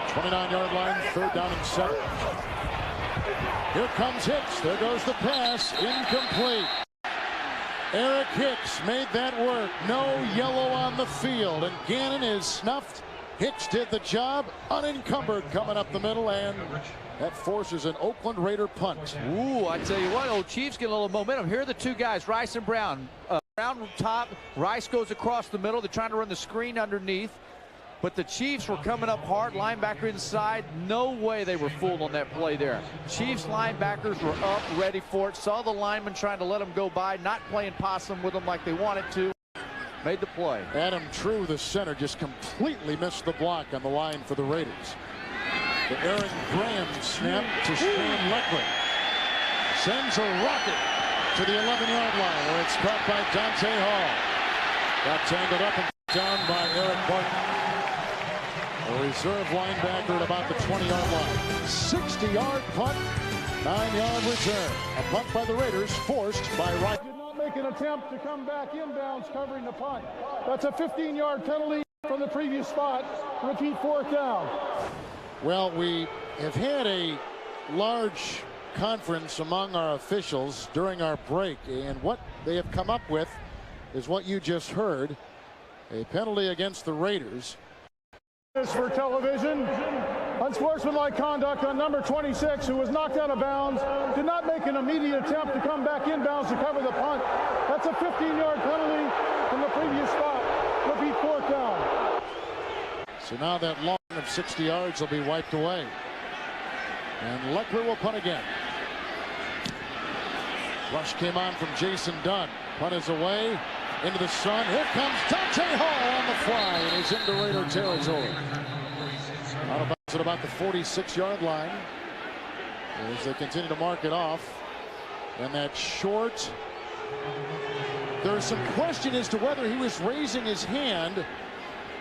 29-yard line, 3rd down and 7. Here comes Hicks. There goes the pass. Incomplete. Eric Hicks made that work. No yellow on the field. And Gannon is snuffed. Hicks did the job. Unencumbered coming up the middle. And that forces an Oakland Raider punt. Ooh, I tell you what, old Chiefs get a little momentum. Here are the 2 guys, Rice and Brown. Brown top. Rice goes across the middle. They're trying to run the screen underneath. But the Chiefs were coming up hard, linebacker inside. No way they were fooled on that play there. Chiefs linebackers were up, ready for it. Saw the lineman trying to let them go by, not playing possum with them like they wanted to. Made the play. Adam True, the center, just completely missed the block on the line for the Raiders. The Aaron Graham snap to Shane Leckler. Sends a rocket to the 11-yard line where it's caught by Dante Hall. Got tangled up and down by Eric Barton. A reserve linebacker at about the 20-yard line. 60-yard punt, 9-yard return. A punt by the Raiders, forced by Rice. Did not make an attempt to come back inbounds covering the punt. That's a 15-yard penalty from the previous spot. Repeat, 4th down. Well, we have had a large conference among our officials during our break, and what they have come up with is what you just heard. A penalty against the Raiders. For television, unsportsmanlike conduct on number 26, who was knocked out of bounds, did not make an immediate attempt to come back inbounds to cover the punt. That's a 15-yard penalty from the previous spot. Repeat, 4th down. So now that long of 60 yards will be wiped away. And Leckler will punt again. Rush came on from Jason Dunn. Punt is away. Into the sun. Here comes Dante Hall on the fly, and he's into Raider territory. Out of bounds at about the 46-yard line as they continue to mark it off. And that short. There's some question as to whether he was raising his hand.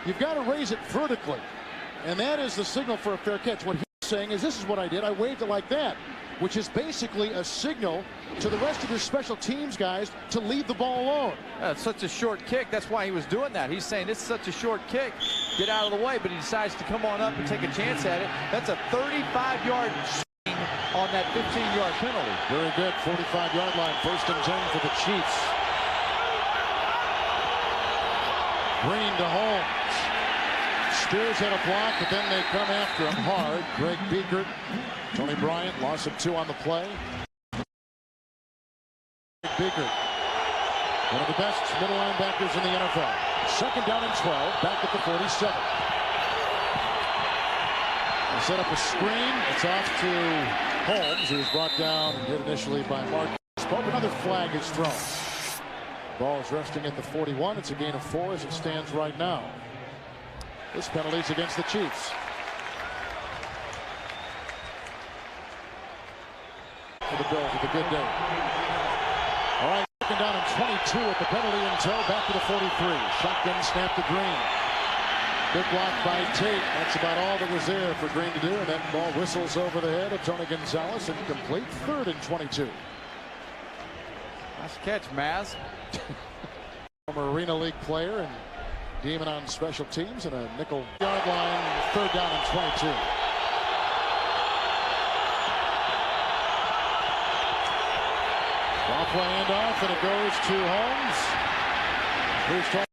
You've got to raise it vertically, and that is the signal for a fair catch. What he's saying is, this is what I did. I waved it like that, which is basically a signal to the rest of your special teams guys to leave the ball alone. It's such a short kick. That's why he was doing that. He's saying this is such a short kick. Get out of the way, but he decides to come on up and take a chance at it. That's a 35-yard swing on that 15-yard penalty. Very good. 45-yard line. 1st and 10 for the Chiefs. Green to Holmes. Spears had a block, but then they come after him hard. Greg Biekert, Tony Bryant, loss of 2 on the play. Biekert, one of the best middle linebackers in the NFL. 2nd down and 12, back at the 47. They set up a screen. It's off to Holmes, who was brought down and hit initially by Mark Pope. Another flag is thrown. Ball is resting at the 41. It's a gain of 4 as it stands right now. This penalty is against the Chiefs. For the Bills with a good day. All right, 2nd down and 22 at the penalty in tow. Back to the 43. Shotgun snap to Green. Good block by Tate. That's about all that was there for Green to do. And that ball whistles over the head of Tony Gonzalez and complete. 3rd and 22. Nice catch, Maz. Former Arena League player and demon on special teams and a nickel yard line. 3rd down and 22. Off-play handoff, and it goes to Holmes. Here's got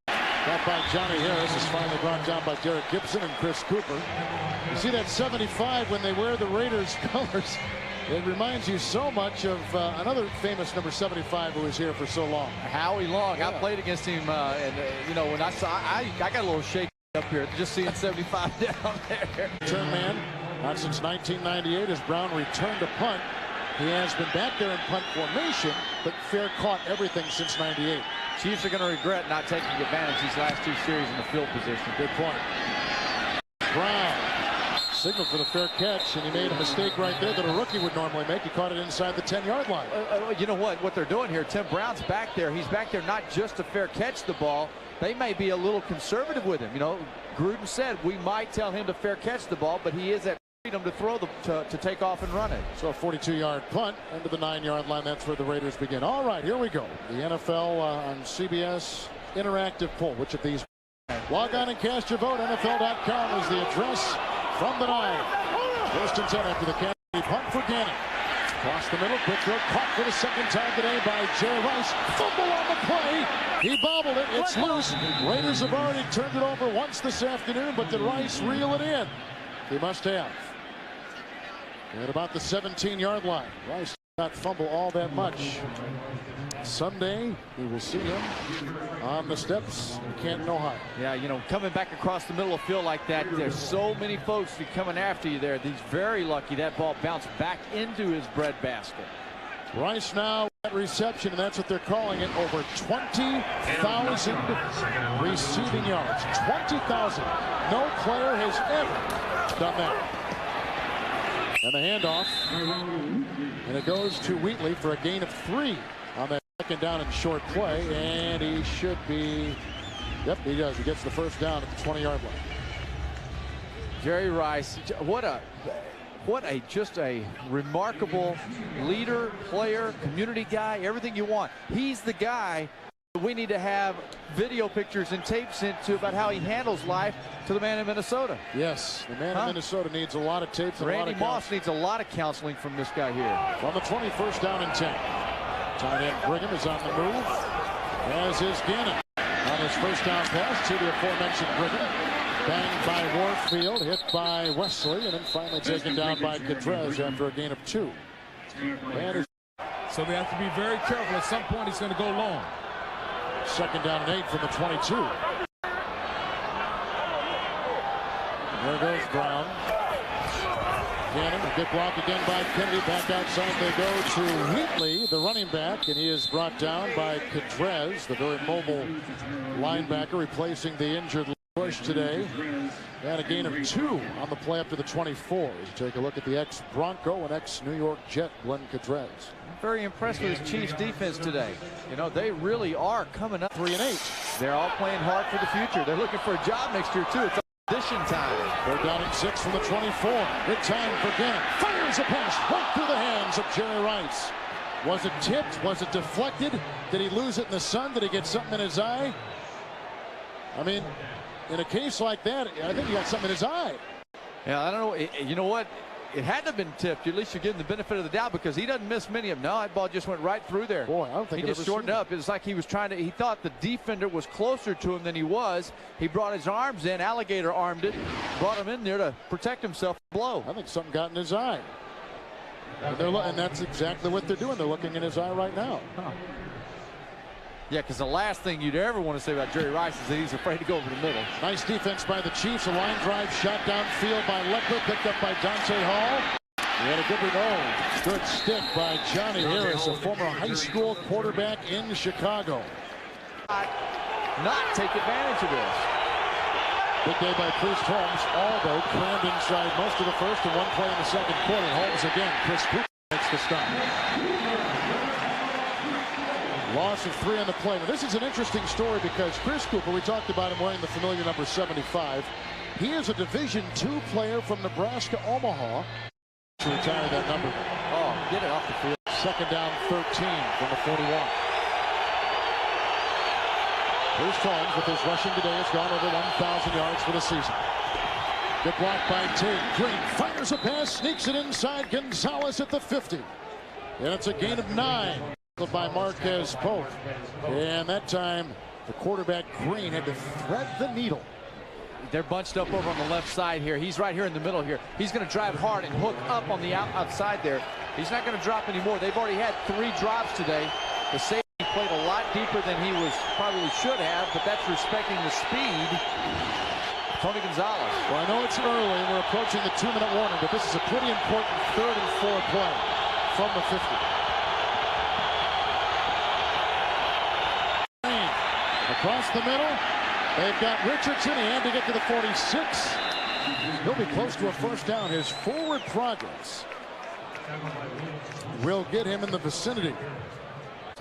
by Johnny Harris. Is finally brought down by Derek Gibson and Chris Cooper. You see that 75 when they wear the Raiders colors. It reminds you so much of another famous number 75 who was here for so long. Howie Long. Yeah. I played against him, and you know, when I saw, I got a little shaky up here just seeing 75 down there. Return man, not since 1998 as Brown returned a punt. He has been back there in punt formation, but fair caught everything since '98. Chiefs are going to regret not taking advantage these last two series in the field position. Good point. Brown signal for the fair catch, and he made a mistake right there that a rookie would normally make. He caught it inside the 10-yard line. You know what they're doing here? Tim Brown's back there. He's back there not just to fair catch the ball. They may be a little conservative with him. You know, Gruden said we might tell him to fair catch the ball, but he is at freedom to throw to take off and run it. So a 42-yard punt into the 9-yard line. That's where the Raiders begin. All right, here we go. The NFL on CBS interactive poll. Which of these? Log on and cast your vote. NFL.com is the address from the 9. First and 10 after the Kennedy punt for Gannon. Across the middle, quick throw, caught for the second time today by Jerry Rice. Fumble on the play. He bobbled it. It's loose. Raiders have already turned it over once this afternoon, but did Rice reel it in? He must have. At about the 17-yard line. Rice did not fumble all that much. Sunday, we will see him on the steps in Canton, Ohio. Yeah, you know, coming back across the middle of the field like that, there's so many folks coming after you there. He's very lucky that ball bounced back into his breadbasket. Rice now at reception, and that's what they're calling it. Over 20,000 receiving yards. 20,000. No player has ever done that. And the handoff. And it goes to Wheatley for a gain of 3 on that second down and short play. And he should be, yep, he does. He gets the first down at the 20-yard line. Jerry Rice, just a remarkable leader, player, community guy, everything you want. He's the guy we need to have video pictures and tape sent to about how he handles life to the man in Minnesota. Yes, the man in Minnesota needs a lot of tapes. Randy Moss needs a lot of counseling from this guy here. On the 21st down and 10. Tight end Brigham is on the move, as is Gannon. On his first down pass to the aforementioned Brigham. Banged by Warfield, hit by Wesley, and then finally taken down by Cadrez after a gain of 2. So they have to be very careful. At some point, he's going to go long. Second down and 8 from the 22. There goes Brown. Gannon, a good block again by Kennedy. Back outside they go to Wheatley, the running back, and he is brought down by Cadrez, the very mobile linebacker, replacing the injured Bush today. And a gain of 2 on the play up to the 24. As you take a look at the ex-Bronco and ex-New York Jet, Glenn Cadrez. Very impressed with his Chiefs defense today. You know, they really are coming up 3 and 8. They're all playing hard for the future. They're looking for a job next year, too. It's audition time. They're down at 6 from the 24. Good time for Gannon. Fires a pass right through the hands of Jerry Rice. Was it tipped? Was it deflected? Did he lose it in the sun? Did he get something in his eye? I mean, in a case like that, I think he got something in his eye. Yeah, I don't know. You know what? It had to have been tipped. At least you give him the benefit of the doubt because he doesn't miss many of them. No, that ball just went right through there. Boy, I don't think he just shortened up. It was like he was trying to. He thought the defender was closer to him than he was. He brought his arms in. Alligator armed it. Brought him in there to protect himself from the blow. I think something got in his eye. And that's exactly what they're doing. They're looking in his eye right now. Huh. Yeah, because the last thing you'd ever want to say about Jerry Rice is that he's afraid to go over the middle. Nice defense by the Chiefs. A line drive shot downfield by Leckler, picked up by Dante Hall. He had a good stick by Johnny Harris, a former high school quarterback in Chicago. Not take advantage of this. Big day by Chris Holmes. Aldo crammed inside most of the first and one play in the second quarter. Holmes again. Chris Cooper makes the stop. Loss of 3 on the play. Now, this is an interesting story because Chris Cooper, we talked about him wearing the familiar number 75. He is a Division II player from Nebraska, Omaha, to retire that number. Oh, get it off the field. Second down, 13 from the 41. Here's Holmes with his rushing today. Has gone over 1,000 yards for the season. Good block by Tate. Green fires a pass, sneaks it inside Gonzalez at the 50. And it's a gain of 9. By Marquez Pope, and that time the quarterback Green had to thread the needle. They're bunched up over on the left side here. He's right here in the middle here. He's going to drive hard and hook up on the outside there. He's not going to drop anymore. They've already had 3 drops today. The safety played a lot deeper than he probably should have, but that's respecting the speed. Tony Gonzalez. Well, I know it's early. We're approaching the 2-minute warning, but this is a pretty important 3rd and 4 play. from the 50. Across the middle, they've got Richardson and to get to the 46. He'll be close to a first down. His forward progress will get him in the vicinity.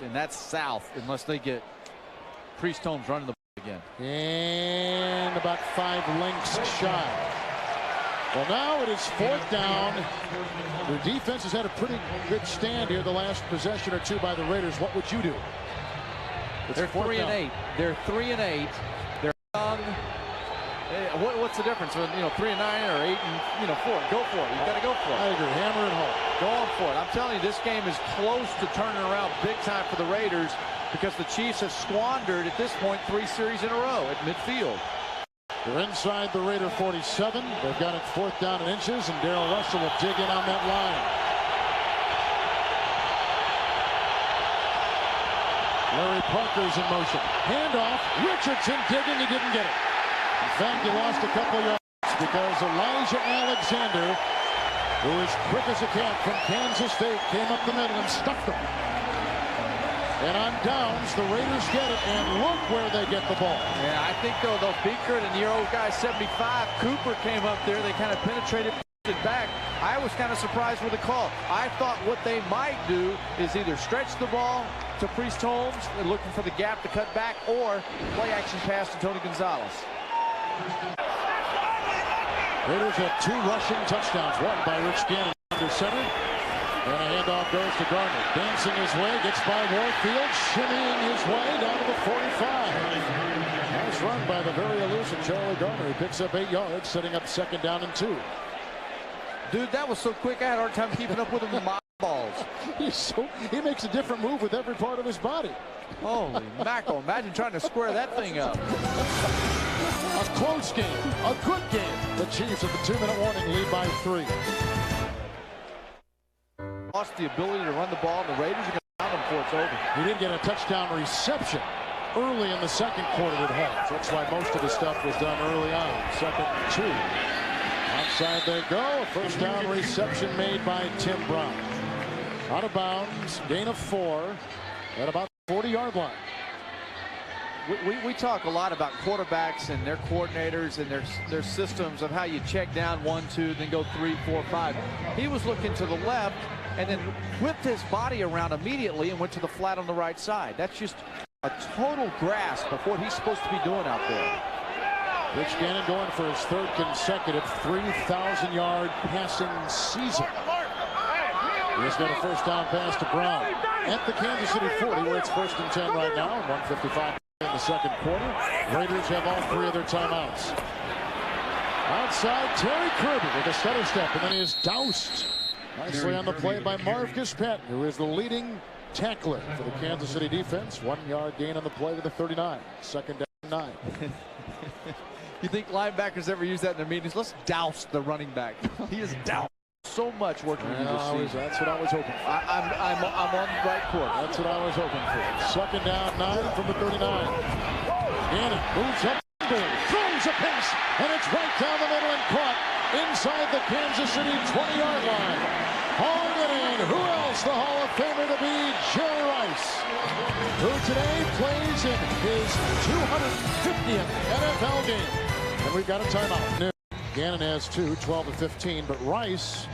And that's south unless they get Priest Holmes running the ball again. And about 5 lengths shy. Well, now it is 4th down. The defense has had a pretty good stand here the last possession or two by the Raiders. What would you do? They're 3 and 8. They're 3 and 8. They're young. What's the difference? 3 and 9 or 8 and 4? Go for it. You've got to go for it. I agree. Hammer it home. Go on for it. I'm telling you, this game is close to turning around big time for the Raiders because the Chiefs have squandered at this point 3 series in a row at midfield. They're inside the Raider 47. They've got it 4th down in inches, and Darrell Russell will dig in on that line. Larry Parker's in motion. Handoff. Richardson digging. He didn't get it. In fact, he lost a couple yards because Elijah Alexander, who is quick as a cat from Kansas State, came up the middle and stuffed him. And on downs, the Raiders get it, and look where they get the ball. Yeah, I think they'll Beaker and your old guy 75. Cooper came up there. They kind of penetrated it back. I was kind of surprised with the call. I thought what they might do is either stretch the ball to Priest Holmes, looking for the gap to cut back, or play action pass to Tony Gonzalez. Raiders have 2 rushing touchdowns, one by Rich Gannon under center. And a handoff goes to Garner. Dancing his way, gets by Warfield, shimmying his way down to the 45. Nice run by the very elusive Charlie Garner, who picks up 8 yards, setting up 2nd down and 2. Dude, that was so quick, I had a hard time keeping up with him with my balls. He makes a different move with every part of his body. Holy mackerel, imagine trying to square that thing up. A close game, a good game. The Chiefs at the 2-minute warning lead by 3. Lost the ability to run the ball, and the Raiders are going to pound him before it's over. He did get a touchdown reception early in the 2nd quarter at half. That's why most of the stuff was done early on. 2nd and 2. Outside they go. A 1st down reception made by Tim Brown. Out of bounds. Gain of 4 at about the 40-yard line. We talk a lot about quarterbacks and their coordinators and their systems of how you check down 1, 2, then go 3, 4, 5. He was looking to the left and then whipped his body around immediately and went to the flat on the right side. That's just a total grasp of what he's supposed to be doing out there. Rich Gannon going for his 3rd consecutive 3,000-yard passing season. He's got a 1st down pass to Brown at the Kansas City 40, where it's 1st and 10 right now, and 1:55 in the 2nd quarter. Raiders have all 3 of their timeouts. Outside, Terry Kirby with a stutter step, and then he is doused nicely on the play by Marcus Patton, who is the leading tackler for the Kansas City defense. 1-yard gain on the play to the 39. 2nd down 9. You think linebackers ever use that in their meetings? Let's douse the running back. He is doused so much working with this season. That's what I was hoping for. I'm on the right course. That's what I was hoping for. 2nd down 9 from the 39. Gannon moves up, throws a pass, and it's right down the middle and caught inside the Kansas City 20-yard line. Hauling it in. Who else? The Hall of Famer to be Jerry Rice, who today plays in his 250th NFL game. And we've got a timeout. Gannon has 2, 12-15, but Rice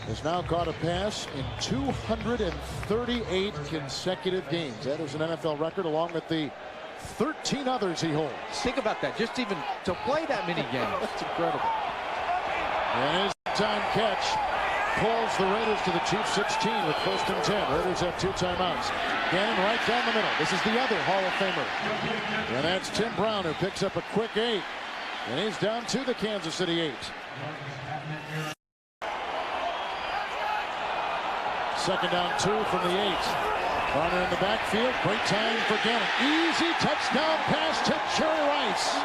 has now caught a pass in 238 consecutive games. That is an NFL record, along with the 13 others he holds. Think about that, just even to play that many games. That's incredible. And his time catch pulls the Raiders to the Chiefs 16 with 1st and 10. Raiders have 2 timeouts. Gannon right down the middle. This is the other Hall of Famer. And that's Tim Brown, who picks up a quick 8. And he's down to the Kansas City 8. 2nd down 2 from the 8. Garner in the backfield. Great time for Gannon. Easy touchdown pass to Jerry Rice.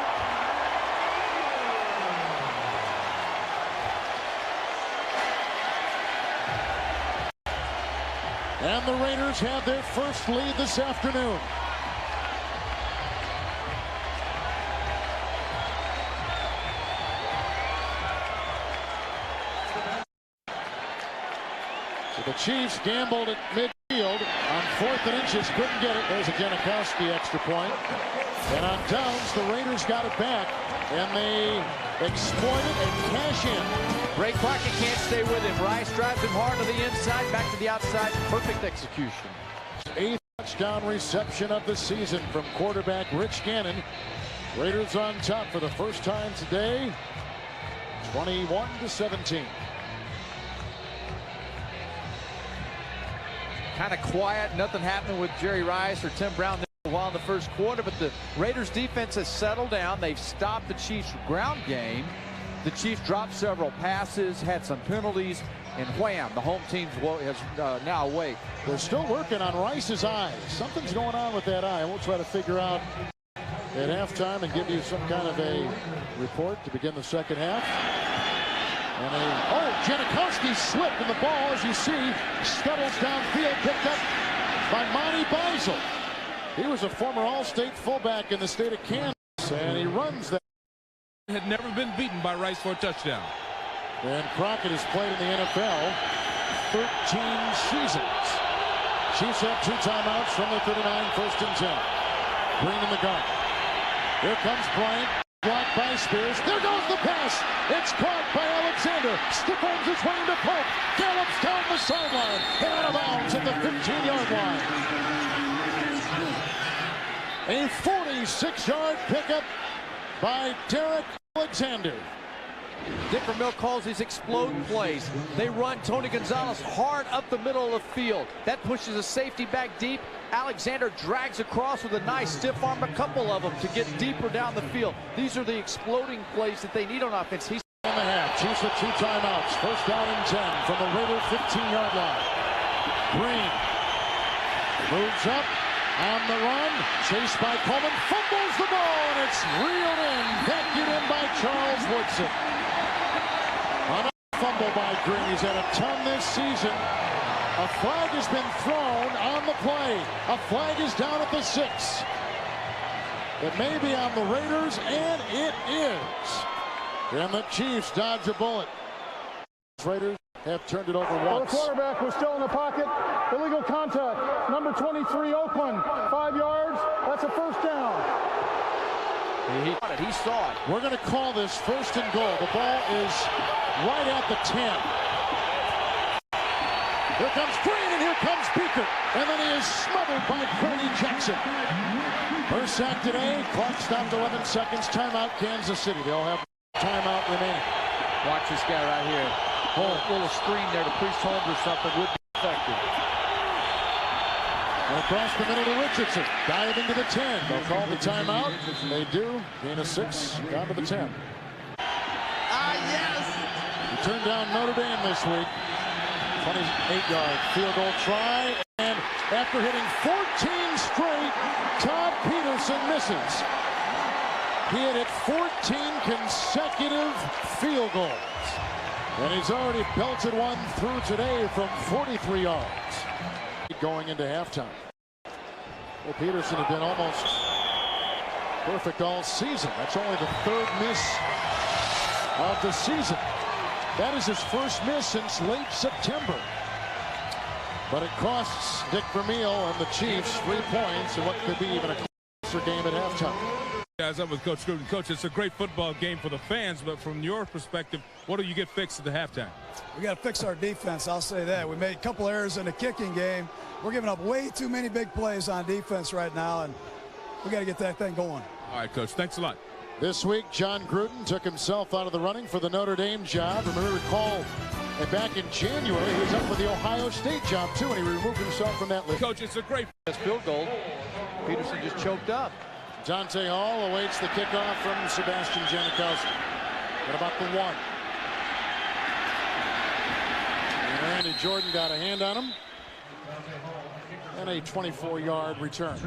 And the Raiders have their first lead this afternoon. So the Chiefs gambled at midfield on 4th and inches, couldn't get it. There's a Janikowski extra point. And on downs, the Raiders got it back, and they exploit it and cash in. Ray Crockett can't stay with him. Rice drives him hard to the inside, back to the outside. Perfect execution. 8th touchdown reception of the season from quarterback Rich Gannon. Raiders on top for the first time today, 21-17. Kind of quiet, nothing happening with Jerry Rice or Tim Brown there a while in the first quarter, but the Raiders defense has settled down. They've stopped the Chiefs' ground game. The Chiefs dropped several passes, had some penalties, and wham, the home team is now awake. They're still working on Rice's eyes. Something's going on with that eye. We'll try to figure out at halftime and give you some kind of a report to begin the second half. And Janikowski slipped in the ball, as you see, scuttles downfield, picked up by Monty Beisel. He was a former All-State fullback in the state of Kansas, and he runs that. Had never been beaten by Rice for a touchdown. And Crockett has played in the NFL 13 seasons. Chiefs have 2 timeouts from the 39, 1st and 10. Green in the gun. Here comes Bryant. Blocked by Spears. There goes the pass. It's caught by Alexander. Stiffens his way into Pope. Gallops down the sideline and out of bounds at the 15-yard line. A 46-yard pickup by Derek Alexander. Dick Vermeil calls these explode plays. They run Tony Gonzalez hard up the middle of the field. That pushes a safety back deep. Alexander drags across with a nice stiff arm, a couple of them to get deeper down the field. These are the exploding plays that they need on offense. He's in the half. Chiefs with 2 timeouts. 1st down and 10 from the Raider 15-yard line. Green moves up on the run. Chased by Coleman. Fumbles the ball, and it's reeled in. Vacuumed in by Charles Woodson. Another fumble by Green. He's had a ton this season. A flag has been thrown on the play. A flag is down at the 6. It may be on the Raiders, and it is. And the Chiefs dodge a bullet. Raiders have turned it over once. Well, the quarterback was still in the pocket. Illegal contact. Number 23, Oakland. 5 yards. That's a 1st down. He saw it. We're going to call this 1st and goal. The ball is right at the 10. Here comes Green, and here comes Beaker. And then he is smothered by Freddie Jackson. First sack today. Clock stopped 11 seconds. Timeout, Kansas City. They'll have timeout remaining. Watch this guy right here. A little screen there to Priest Holmes or something would be effective. And across the middle to Richardson. Diving to the 10. They'll call the timeout. They do. Gain of 6. Down to the 10. Yes! He turned down Notre Dame this week. 28-yard field goal try, and after hitting 14 straight, Todd Peterson misses. He had hit 14 consecutive field goals, and he's already belted one through today from 43 yards. Going into halftime. Well, Peterson had been almost perfect all season. That's only the 3rd miss of the season. That is his 1st miss since late September. But it costs Dick Vermeil and the Chiefs 3 points in what could be even a closer game at halftime. Guys, I'm with Coach Gruden. Coach, it's a great football game for the fans, but from your perspective, what do you get fixed at the halftime? We got to fix our defense, I'll say that. We made a couple errors in the kicking game. We're giving up way too many big plays on defense right now, and we got to get that thing going. All right, Coach, thanks a lot. This week, John Gruden took himself out of the running for the Notre Dame job. Remember, recall, back in January, he was up for the Ohio State job, too, and he removed himself from that list. Coach, it's a great field goal. Peterson just choked up. Dante Hall awaits the kickoff from Sebastian Janikowski. At about the 1. And Randy Jordan got a hand on him. And a 24-yard return.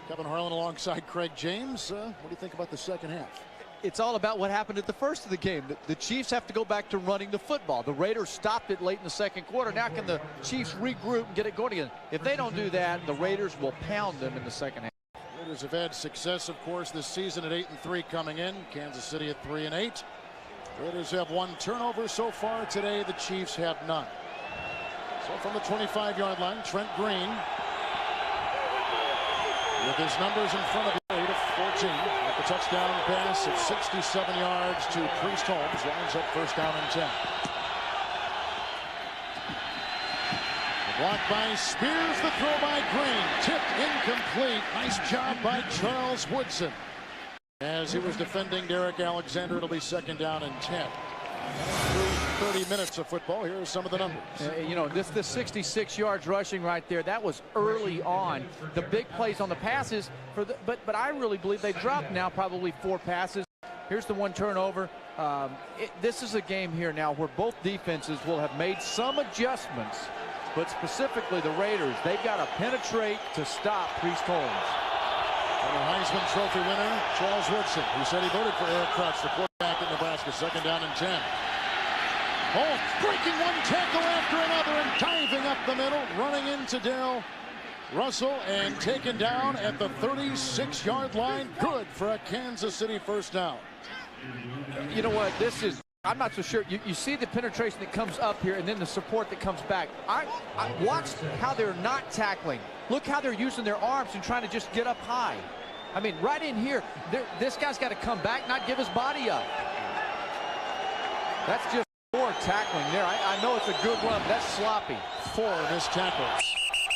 Kevin Harlan alongside Craig James. What do you think about the second half? It's all about what happened at the first of the game. The Chiefs have to go back to running the football. The Raiders stopped it late in the 2nd quarter. Now can the Chiefs regroup and get it going again? If they don't do that, the Raiders will pound them in the second half. Raiders have had success, of course, this season at 8-3 coming in. Kansas City at 3-8. Raiders have 1 turnover so far today. The Chiefs have none. So from the 25-yard line, Trent Green with his numbers in front of the 8 of 14. With the touchdown pass of 67 yards to Priest Holmes. Lines up first down and 10. Blocked by Spears, the throw by Green. Tipped incomplete. Nice job by Charles Woodson. As he was defending Derek Alexander, it'll be second down and 10. Through 30 minutes of football, here are some of the numbers. You know, this 66 yards rushing right there, that was early on. The big plays on the passes, but I really believe they dropped now probably 4 passes. Here's the 1 turnover. This is a game here now where both defenses will have made some adjustments. But specifically the Raiders, they've got to penetrate to stop Priest Holmes. And a Heisman Trophy winner, Charles Woodson, who said he voted for Eric Crutch, the quarterback in Nebraska. Second down and 10. Holmes breaking one tackle after another and diving up the middle, running into Darrell Russell and taken down at the 36-yard line. Good for a Kansas City first down. You know what? This is... I'm not so sure. You see the penetration that comes up here and then the support that comes back. I watched how they're not tackling. Look how they're using their arms and trying to just get up high. I mean, right in here, this guy's got to come back, not give his body up. That's just poor tackling there. I know it's a good run, but that's sloppy. 4 missed tackles.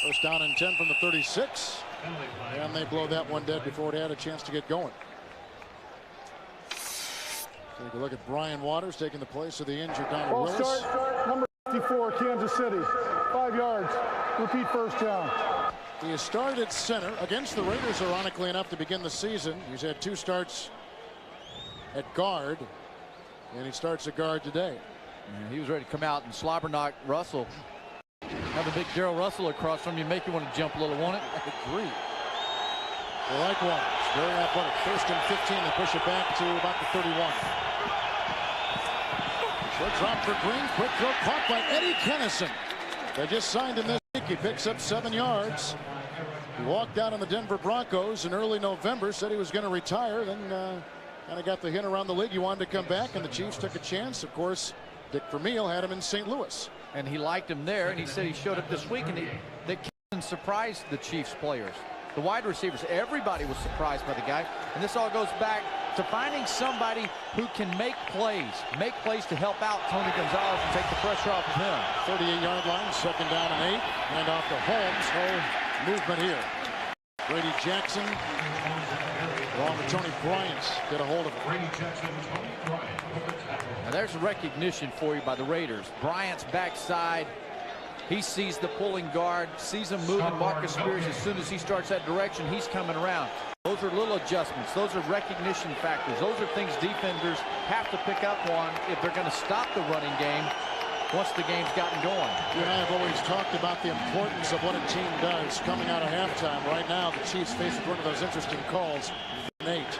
First down and 10 from the 36. And they blow that one dead before it had a chance to get going. Take a look at Brian Waters taking the place of the injured Donald Willis. Start number 54, Kansas City. 5 yards. Repeat first down. He started at center against the Raiders, ironically enough, to begin the season. He's had 2 starts at guard, and he starts at guard today. Yeah, he was ready to come out and slobber knock Russell. Have a big Darrell Russell across from you, make you want to jump a little, won't it? I agree. They like Waters. Very athletic. First and 15. They push it back to about the 31. Short drop for Green. Quick throw caught by Eddie Kennison. They just signed him this week. He picks up 7 yards. He walked out on the Denver Broncos in early November. Said he was going to retire. Then kind of got the hint around the league. He wanted to come back, and the Chiefs took a chance. Of course, Dick Vermeil had him in St. Louis. And he liked him there, and he said he showed up this week, and that Kennison surprised the Chiefs players. The wide receivers, everybody was surprised by the guy. And this all goes back to finding somebody who can make plays to help out Tony Gonzalez and take the pressure off of him. 38-yard line, second down and 8. Hand off to Holmes. No movement here. Brady Jackson, along with Tony Bryant, get a hold of him. Now there's a recognition for you by the Raiders. Bryant's backside. He sees the pulling guard, sees him moving. Marcus Spears, as soon as he starts that direction, he's coming around. Those are little adjustments. Those are recognition factors. Those are things defenders have to pick up on if they're going to stop the running game once the game's gotten going. You and I have always talked about the importance of what a team does coming out of halftime. Right now, the Chiefs face one of those interesting calls.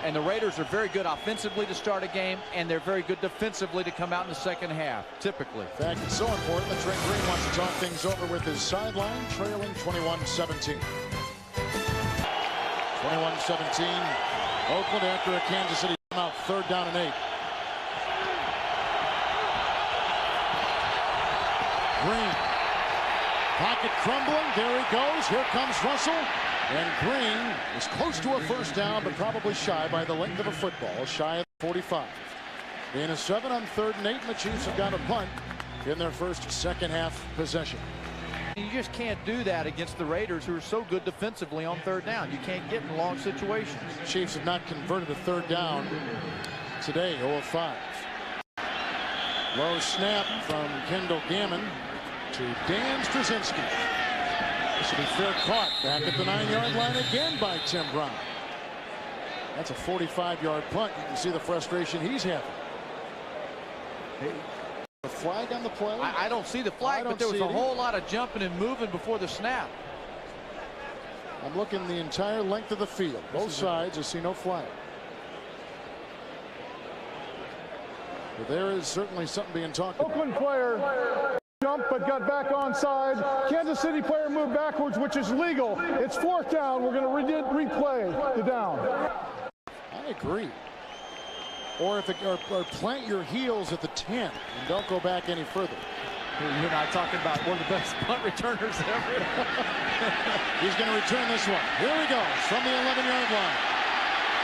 And the Raiders are very good offensively to start a game, and they're very good defensively to come out in the second half, typically. In fact, it's so important that Trent Green wants to talk things over with his sideline, trailing 21-17. 21-17. Oakland after a Kansas City timeout, third down and 8. Green. Pocket crumbling. There he goes. Here comes Russell. And Green is close to a first down, but probably shy by the length of a football, shy of 45. Being a 7 on 3rd and 8, and the Chiefs have got a punt in their first second half possession. You just can't do that against the Raiders, who are so good defensively on 3rd down. You can't get in long situations. Chiefs have not converted a 3rd down today, 0 of 5. Low snap from Kendall Gammon to Dan Straczynski. This will be fair caught back at the 9-yard line again by Tim Brown. That's a 45-yard punt. You can see the frustration he's having. The flag on the play? I don't see the flag, but there was a whole lot of jumping and moving before the snap. I'm looking the entire length of the field. Both sides, I see no flag. But there is certainly something being talked about. Oakland player jumped but got back onside. Kansas City player moved backwards, which is legal. It's 4th down. We're going to replay the down. I agree. Or if or plant your heels at the 10 and don't go back any further. You're not talking about one of the best punt returners ever. He's going to return this one. Here he goes from the 11-yard line.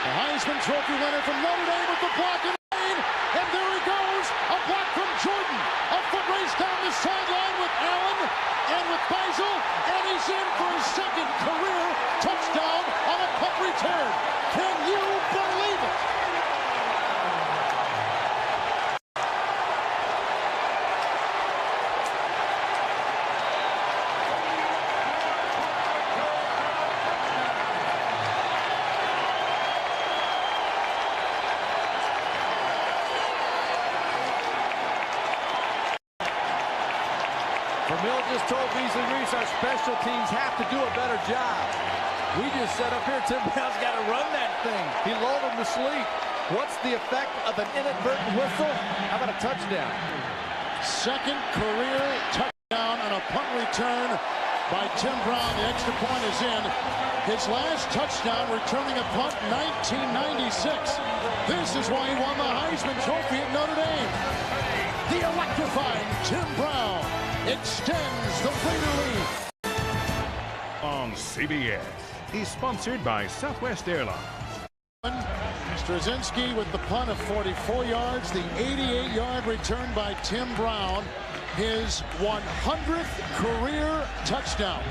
The Heisman Trophy winner from Notre Dame with the block in lane. And there he goes. A block from Jordan. A foot race down the sideline with Allen and with Faisal. And he's in for his second career touchdown on a punt return. Can you believe it? Vermeil just told Beasley Reese our special teams have to do a better job. We just set up here, Tim Brown's got to run that thing. He lulled him to sleep. What's the effect of an inadvertent whistle? How about a touchdown? Second career touchdown on a punt return by Tim Brown. The extra point is in. His last touchdown returning a punt 1996. This is why he won the Heisman Trophy at Notre Dame. The electrifying Tim Brown extends the Raider lead. On CBS, he's sponsored by Southwest Airlines. Straczynski with the punt of 44 yards. The 88-yard return by Tim Brown. His 100th career touchdown.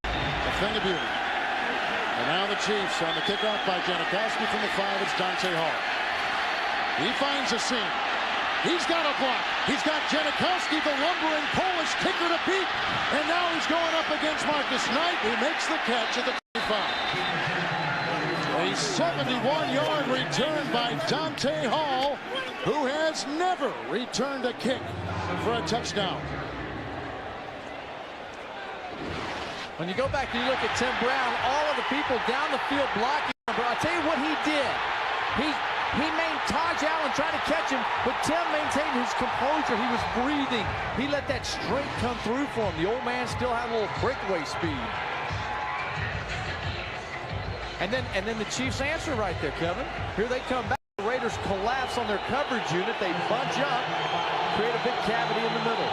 A thing of beauty. And now the Chiefs on the kickoff by Janikowski from the 5. It's Dante Hall. He finds a seam. He's got a block. He's got Janikowski, the lumbering Polish kicker, to beat. And now he's going up against Marcus Knight, who makes the catch at the 25. A 71-yard return by Dante Hall, who has never returned a kick for a touchdown. When you go back and you look at Tim Brown, all of the people down the field blocking him, but I'll tell you what he did. He made Taj Allen trying to catch him, but Tim maintained his composure. He was breathing. He let that strength come through for him. The old man still had a little breakaway speed. And then the Chiefs answer right there, Kevin. Here they come back. The Raiders collapse on their coverage unit. They bunch up, create a big cavity in the middle.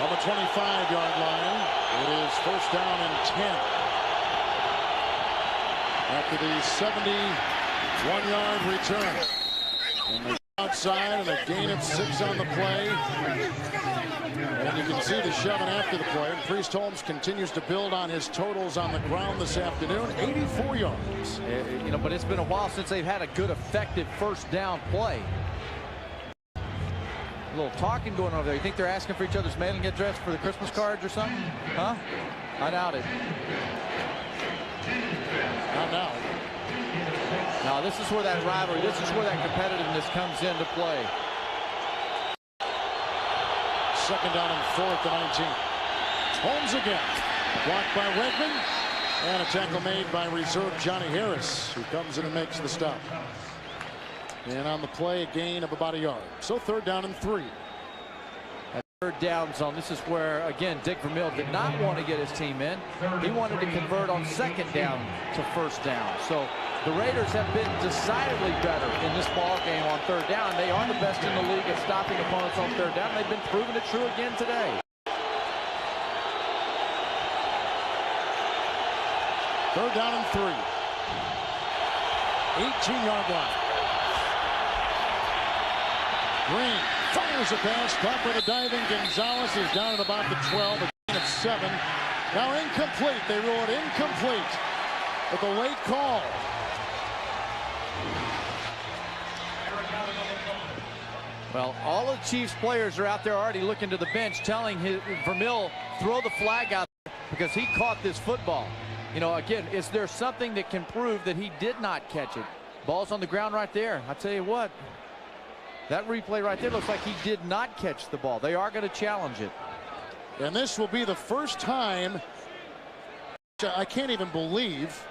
On the 25-yard line, it is first down and 10. After the 71-yard return. And the outside and a gain of 6 on the play. And you can see the shoving after the play. And Priest Holmes continues to build on his totals on the ground this afternoon. 84 yards. You know, but it's been a while since they've had a good, effective first down play. A little talking going over there. You think they're asking for each other's mailing address for the Christmas cards or something? Huh? I doubt it. Not now. Now, this is where that rivalry, this is where that competitiveness comes into play. Second down and 4 at the 19. Holmes again. Blocked by Redmond. And a tackle made by reserve Johnny Harris, who comes in and makes the stop. And on the play, a gain of about a yard. So third down and 3. At third down zone, this is where, again, Dick Vermeil did not want to get his team in. He wanted to convert on second down to first down. So the Raiders have been decidedly better in this ball game on third down. They are the best in the league at stopping opponents on third down. They've been proving it true again today. Third down and 3. 18-yard line. Green fires a pass, caught by the diving Gonzalez. Is down at about the 12, a gain of 7. Now incomplete. They rule it incomplete with a late call. Well, all of the Chiefs players are out there already looking to the bench, telling Vermeil, throw the flag out there because he caught this football. You know, again, is there something that can prove that he did not catch it? Ball's on the ground right there. I tell you what, that replay right there looks like he did not catch the ball. They are going to challenge it. And this will be the first time, I can't even believe,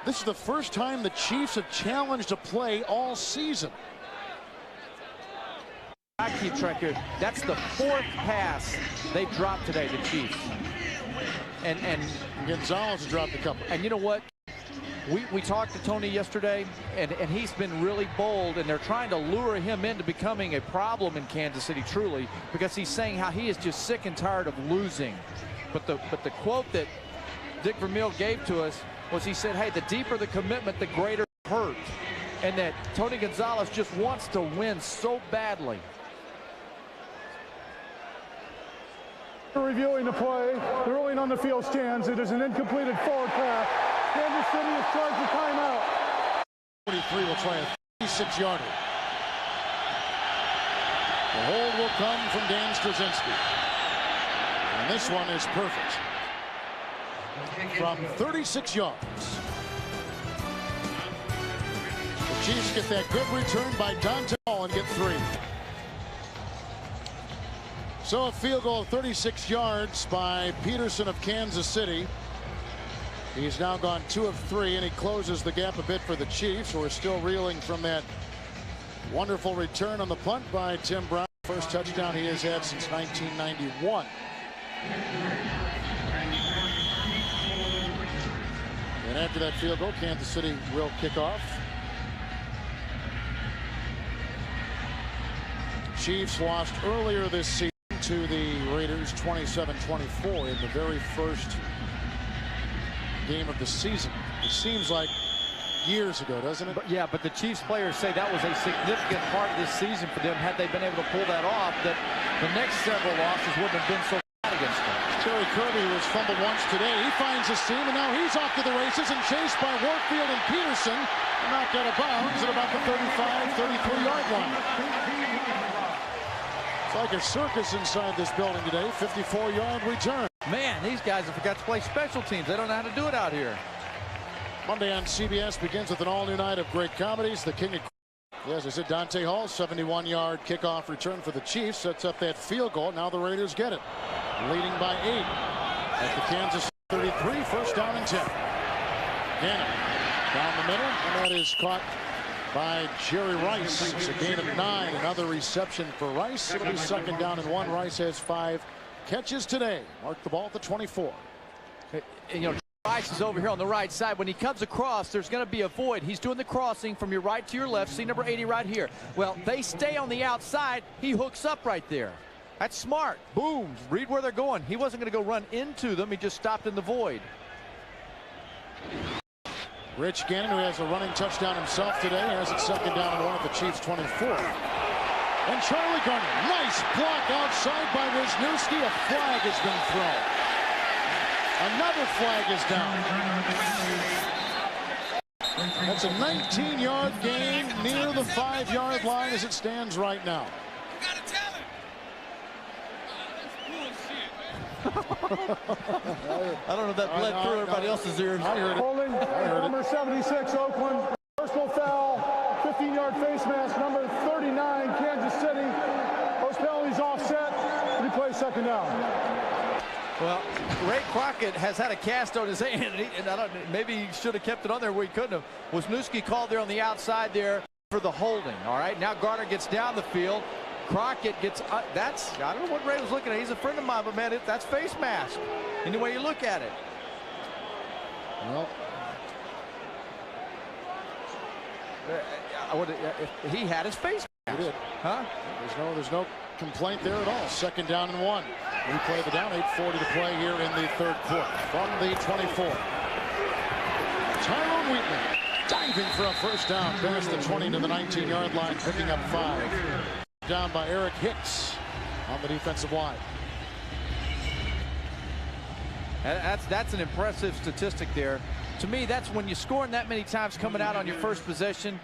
this is the first time the Chiefs have challenged a play all season. I keep track here. That's the 4th pass they've dropped today, the Chiefs. And Gonzalez has dropped a couple. And you know what? We talked to Tony yesterday, and he's been really bold, and they're trying to lure him into becoming a problem in Kansas City, truly, because he's saying how he is just sick and tired of losing. But the quote that Dick Vermeil gave to us was, he said, hey, the deeper the commitment, the greater the hurt. And that Tony Gonzalez just wants to win so badly. Reviewing the play, the ruling on the field stands. It is an incompleted forward pass. Kansas City is charged a timeout. 43 will try a 36-yarder. The hold will come from Dan Straczynski. And this one is perfect. From 36 yards. The Chiefs get that good return by Dante Hall and get 3. So a field goal of 36 yards by Peterson of Kansas City. He's now gone 2 of 3, and he closes the gap a bit for the Chiefs, who are still reeling from that wonderful return on the punt by Tim Brown. First touchdown he has had since 1991. And after that field goal, Kansas City will kick off. Chiefs lost earlier this season to the Raiders 27-24 in the very first game of the season. It seems like years ago, doesn't it? Yeah, but the Chiefs players say that was a significant part of this season for them. Had they been able to pull that off, that the next several losses wouldn't have been so bad against them. Terry Kirby was fumbled once today. He finds a seam, and now he's off to the races and chased by Warfield and Peterson. Knocked out of bounds at about the 35, 33-yard line. It's like a circus inside this building today. 54-yard return. Man, these guys have forgot to play special teams. They don't know how to do it out here. Monday on CBS begins with an all-new night of great comedies. The King of... Yes, I said Dante Hall, 71-yard kickoff return for the Chiefs. Sets up that field goal. Now the Raiders get it. Leading by 8 at the Kansas 33. First down and 10. Gannon down the middle, and that is caught by Jerry Rice. It's a gain of 9. Another reception for Rice. It'll be second down and 1. Rice has 5 catches today. Mark the ball at the 24. You know, Rice is over here on the right side. When he comes across, there's going to be a void. He's doing the crossing from your right to your left. See number 80 right here. Well, they stay on the outside. He hooks up right there. That's smart. Boom. Read where they're going. He wasn't going to go run into them. He just stopped in the void. Rich Gannon, who has a running touchdown himself today, has it second down and 1 at the Chiefs 24. And Charlie Garner, nice block outside by Wisniewski. A flag has been thrown. Another flag is down. That's a 19-yard gain near the 5-yard line as it stands right now. I don't know if that bled through everybody else's ears. I heard it. Holding number 76, Oakland. Personal foul, 15-yard face mask, number 39, Kansas City. Those penalties offset. Replay second down. Well, Ray Crockett has had a cast on his hand, and I don't, maybe he should have kept it on there where he couldn't have. Wisniewski called there on the outside there for the holding. All right, now Garner gets down the field. Crockett gets, that's, I don't know what Ray was looking at. He's a friend of mine, but man, that's face mask. Any way you look at it. Well, he had his face mask. He did. Huh? There's no complaint there at all. Second down and 1. Replay the down. 8:40 to play here in the third quarter. From the 24. Tyrone Wheatley diving for a first down past the 20 to the 19-yard line, picking up 5. Down by Eric Hicks on the defensive line. That's an impressive statistic there. To me, that's when you're scoring that many times coming out on your first possession,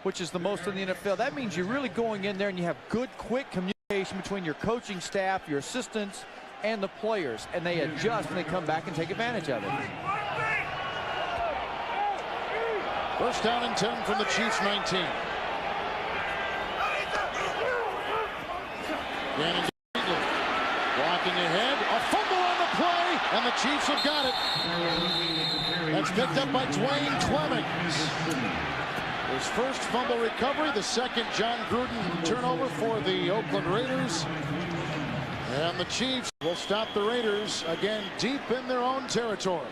which is the most in the NFL. That means you're really going in there and you have good, quick communication between your coaching staff, your assistants, and the players, and they adjust and they come back and take advantage of it. First down and 10 from the Chiefs 19. Gannon walking ahead, a fumble on the play, and the Chiefs have got it. That's picked up by Dwayne Clemmings. His first fumble recovery, the second John Gruden turnover for the Oakland Raiders. And the Chiefs will stop the Raiders again deep in their own territory.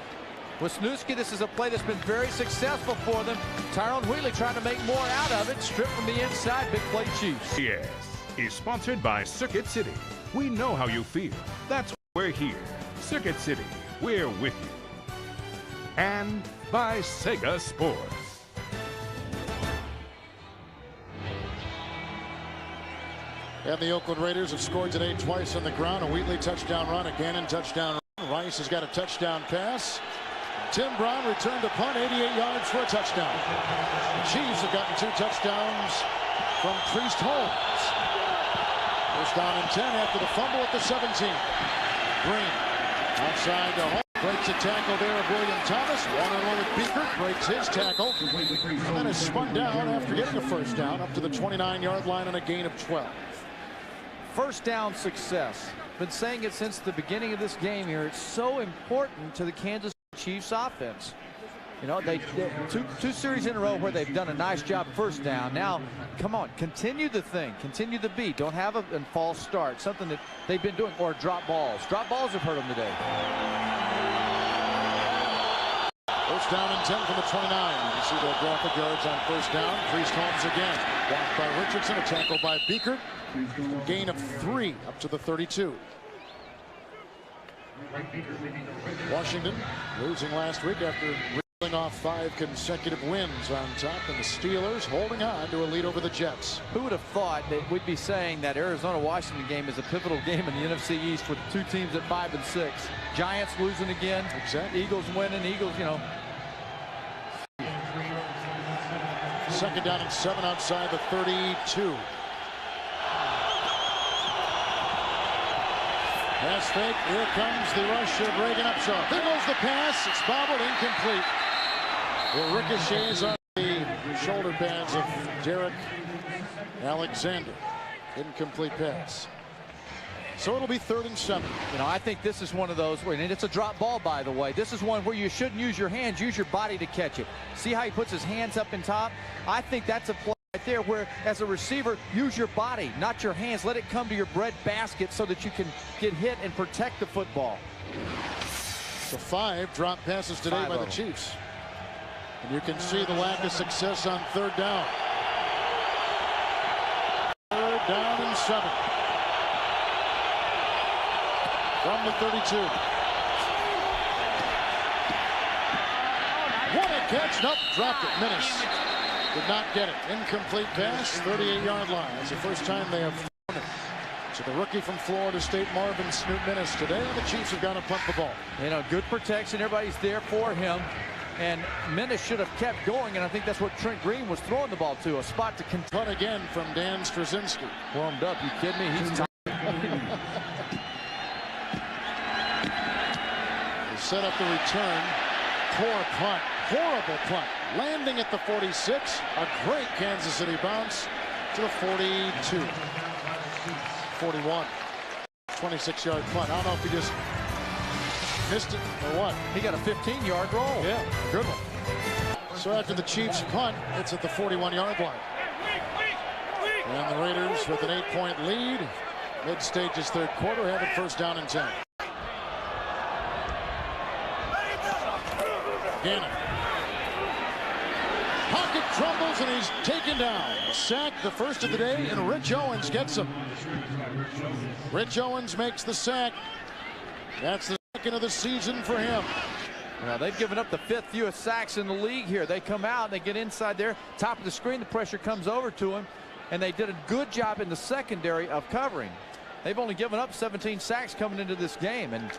Wisniewski, this is a play that's been very successful for them. Tyrone Wheatley trying to make more out of it. Strip from the inside. Big play Chiefs. Yes, is sponsored by Circuit City. We know how you feel. That's why we're here. Circuit City, we're with you. And by Sega Sports. And the Oakland Raiders have scored today twice on the ground. A Wheatley touchdown run, a Gannon touchdown run. Rice has got a touchdown pass. Tim Brown returned to punt, 88 yards for a touchdown. The Chiefs have gotten 2 touchdowns from Priest Holmes. First down and 10 after the fumble at the 17. Green outside to Holmes. Breaks a tackle there of William Thomas. One-on-one with Beaker. Breaks his tackle. And then is spun down after getting a first down up to the 29-yard line on a gain of 12. First down success. Been saying it since the beginning of this game here. It's so important to the Kansas Chiefs offense. You know, they two series in a row where they've done a nice job first down. Now, come on, continue the thing, continue the beat. Don't have a false start, something that they've been doing, or drop balls. Drop balls have hurt them today. First down and 10 from the 29. You can see the graphic yards on first down. Priest Holmes again. Blocked by Richardson, a tackle by Beaker. Gain of 3 up to the 32. Washington losing last week after reeling off 5 consecutive wins on top, and the Steelers holding on to a lead over the Jets. Who would have thought that we'd be saying that Arizona-Washington game is a pivotal game in the NFC East with 2 teams at 5 and 6. Giants losing again. Exactly. Eagles winning. Eagles, you know. Second down and 7 outside the 32. Pass fake. Here comes the rush of Reagan Upshaw. There goes the pass. It's bobbled, incomplete. It ricochets on the shoulder pads of Derek Alexander. Incomplete pass. So it'll be 3rd and 7. You know, I think this is one of those where, and it's a drop ball, by the way. This is one where you shouldn't use your hands, use your body to catch it. See how he puts his hands up in top? I think that's a play right there where, as a receiver, use your body, not your hands. Let it come to your bread basket so that you can get hit and protect the football. So 5 drop passes today by the Chiefs. And you can see the lack of success on 3rd down. 3rd down and 7. From the 32. What a catch. Nope, dropped it. Minnis did not get it. Incomplete pass, 38-yard line. It's the first time they have thrown it to the rookie from Florida State, Marvin Snoop Minnis. Today, the Chiefs have got to punt the ball. You know, good protection. Everybody's there for him. And Minnis should have kept going, and I think that's what Trent Green was throwing the ball to, a spot to punt again from Dan Straczynski. Warmed up. You kidding me? He's tired. Set up the return. Poor punt. Horrible punt. Landing at the 46. A great Kansas City bounce to the 42. 41. 26-yard punt. I don't know if he just missed it or what. He got a 15-yard roll. Yeah, good one. So after the Chiefs punt, it's at the 41-yard line. And the Raiders with an 8-point lead. Mid-stages 3rd quarter, have it first down and 10. Gannon. Pocket crumbles and he's taken down. Sack, the first of the day, and Rich Owens gets him. Rich Owens makes the sack. That's the 2nd of the season for him. Now they've given up the 5th fewest sacks in the league here. They come out, they get inside there, top of the screen, the pressure comes over to him, and they did a good job in the secondary of covering. They've only given up 17 sacks coming into this game, and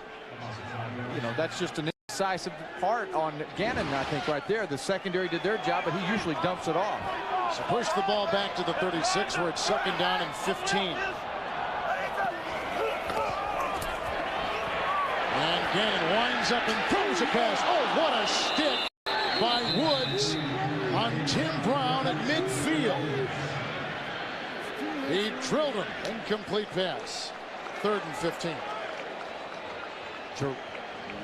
you know, that's just an decisive part on Gannon, I think, right there. The secondary did their job, but he usually dumps it off. So push the ball back to the 36 where it's 2nd down and 15. And Gannon winds up and throws a pass. Oh, what a stick by Woods on Tim Brown at midfield. He drilled him. Incomplete pass. 3rd and 15.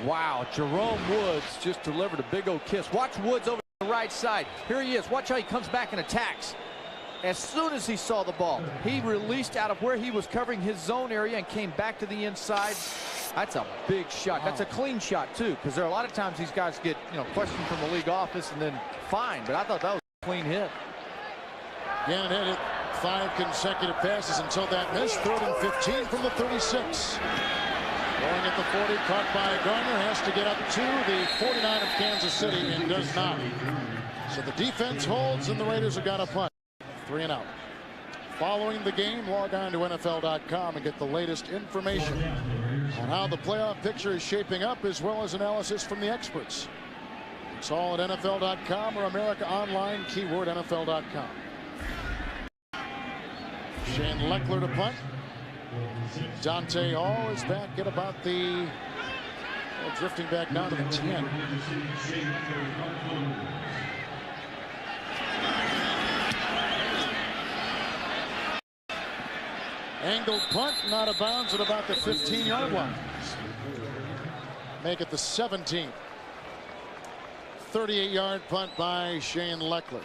Wow, Jerome Woods just delivered a big old kiss. Watch Woods over the right side. Here he is. Watch how he comes back and attacks. As soon as he saw the ball, he released out of where he was covering his zone area and came back to the inside. That's a big shot. Wow. That's a clean shot, too, because there are a lot of times these guys get, questioned from the league office and then fined. But I thought that was a clean hit. Gannon had hit 5 consecutive passes until that miss. 3rd and 15 from the 36. Going at the 40, caught by Garner, has to get up to the 49 of Kansas City and does not. So the defense holds and the Raiders have got a punt. 3 and out. Following the game, log on to NFL.com and get the latest information on how the playoff picture is shaping up, as well as analysis from the experts. It's all at NFL.com or America Online, keyword NFL.com. Shane Leckler to punt. Dante Hall is back at about the drifting back down to the 10. Angled punt, not out of bounds at about the 15-yard line. Make it the 17th. 38-yard punt by Shane Leckler.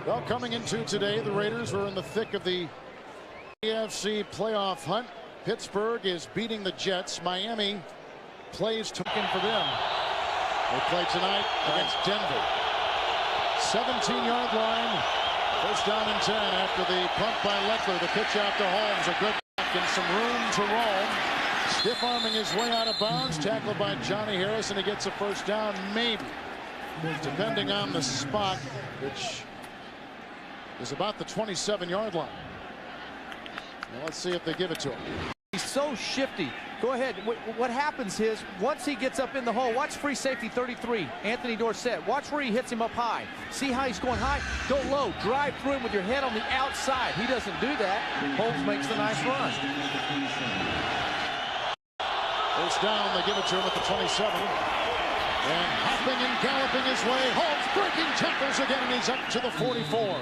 Well, coming into today, the Raiders were in the thick of the AFC playoff hunt. Pittsburgh is beating the Jets. Miami plays token for them. They play tonight against Denver. 17-yard line. First down and 10 after the punt by Leckler. The pitch out to Holmes. A good back and some room to roam. Stiff arming his way out of bounds. Tackled by Johnny Harris, and he gets a first down, maybe, depending on the spot, which is about the 27-yard line. Well, let's see if they give it to him. He's so shifty. Go ahead. What happens is, once he gets up in the hole, watch free safety 33, Anthony Dorsett. Watch where he hits him up high. See how he's going high? Go low. Drive through him with your head on the outside. He doesn't do that. Holmes makes the nice run. First down, they give it to him at the 27. And hopping and galloping his way, Holmes breaking tackles again, and he's up to the 44.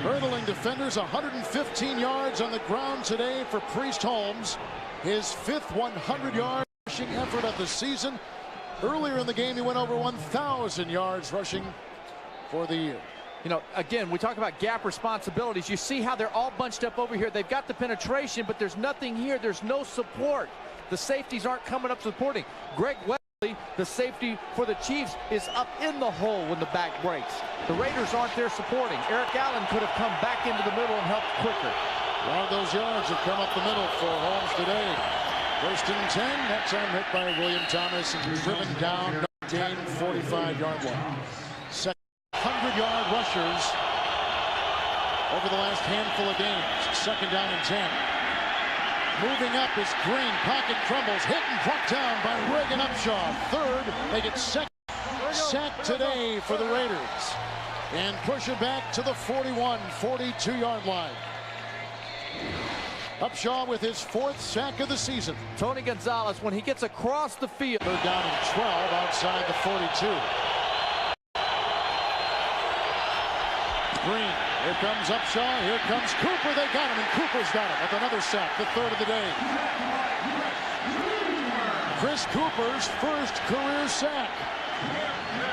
Hurdling defenders, 115 yards on the ground today for Priest Holmes. His 5th 100-yard rushing effort of the season. Earlier in the game, he went over 1,000 yards rushing for the year. Again, we talk about gap responsibilities. You see how they're all bunched up over here. They've got the penetration, but there's nothing here. There's no support. The safeties aren't coming up supporting. Greg Wesley, the safety for the Chiefs, is up in the hole when the back breaks. The Raiders aren't there supporting. Eric Allen could have come back into the middle and helped quicker. A lot of those yards have come up the middle for Holmes today. First and 10. That time hit by William Thomas and driven down. Gain 45-yard line. Second 100-yard rushers over the last handful of games. Second down and 10. Moving up is Green. Pocket crumbles. Hit and brought down by Reagan Upshaw. Third. They get second sack today for the Raiders. And push it back to the 42-yard line. Upshaw with his 4th sack of the season. Tony Gonzalez, when he gets across the field. Third down and 12 outside the 42. Green. Here comes Upshaw. Here comes Cooper. They got him, and Cooper's got him with another sack, the 3rd of the day. Chris Cooper's 1st career sack.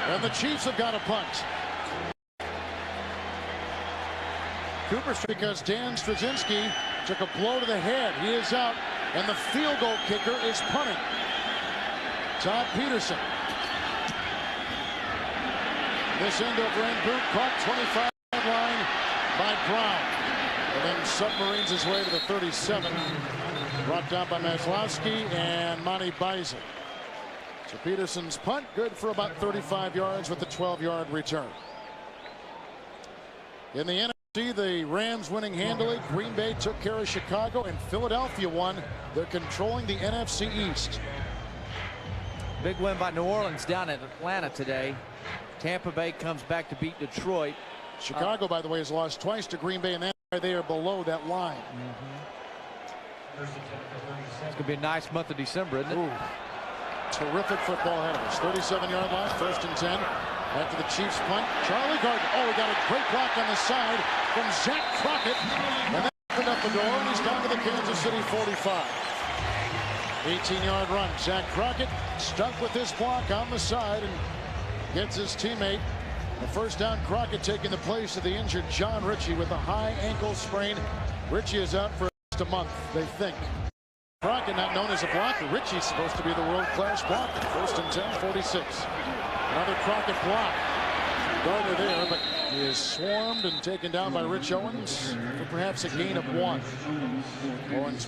And the Chiefs have got a punt. Cooper's because Dan Straczynski took a blow to the head. He is out, and the field goal kicker is punting. Todd Peterson. This end-over-end boot caught 25-yard line by Brown. And then submarines his way to the 37. Brought down by Maslowski and Monty Bison. So Peterson's punt good for about 35 yards with the 12-yard return. In the NFC, the Rams winning handily. Green Bay took care of Chicago, and Philadelphia won. They're controlling the NFC East. Big win by New Orleans down at Atlanta today. Tampa Bay comes back to beat Detroit. Chicago, by the way, has lost twice to Green Bay, and that's why they are below that line. It's going to be a nice month of December, isn't it? Ooh. Terrific football ahead of us. 37-yard line, 1st and 10. After the Chiefs punt, Charlie Gardner. Oh, we got a great block on the side from Zach Crockett. And that opened up the door, and he's down to the Kansas City 45. 18-yard run. Zach Crockett stuck with this block on the side and gets his teammate. The first down. Crockett taking the place of the injured John Ritchie with a high ankle sprain. Ritchie is out for at least a month, they think. Crockett, not known as a blocker. Richie's supposed to be the world-class blocker. 1st and 10, 46. Another Crockett block. Gardner there, but he is swarmed and taken down by Rich Owens for perhaps a gain of 1. Owens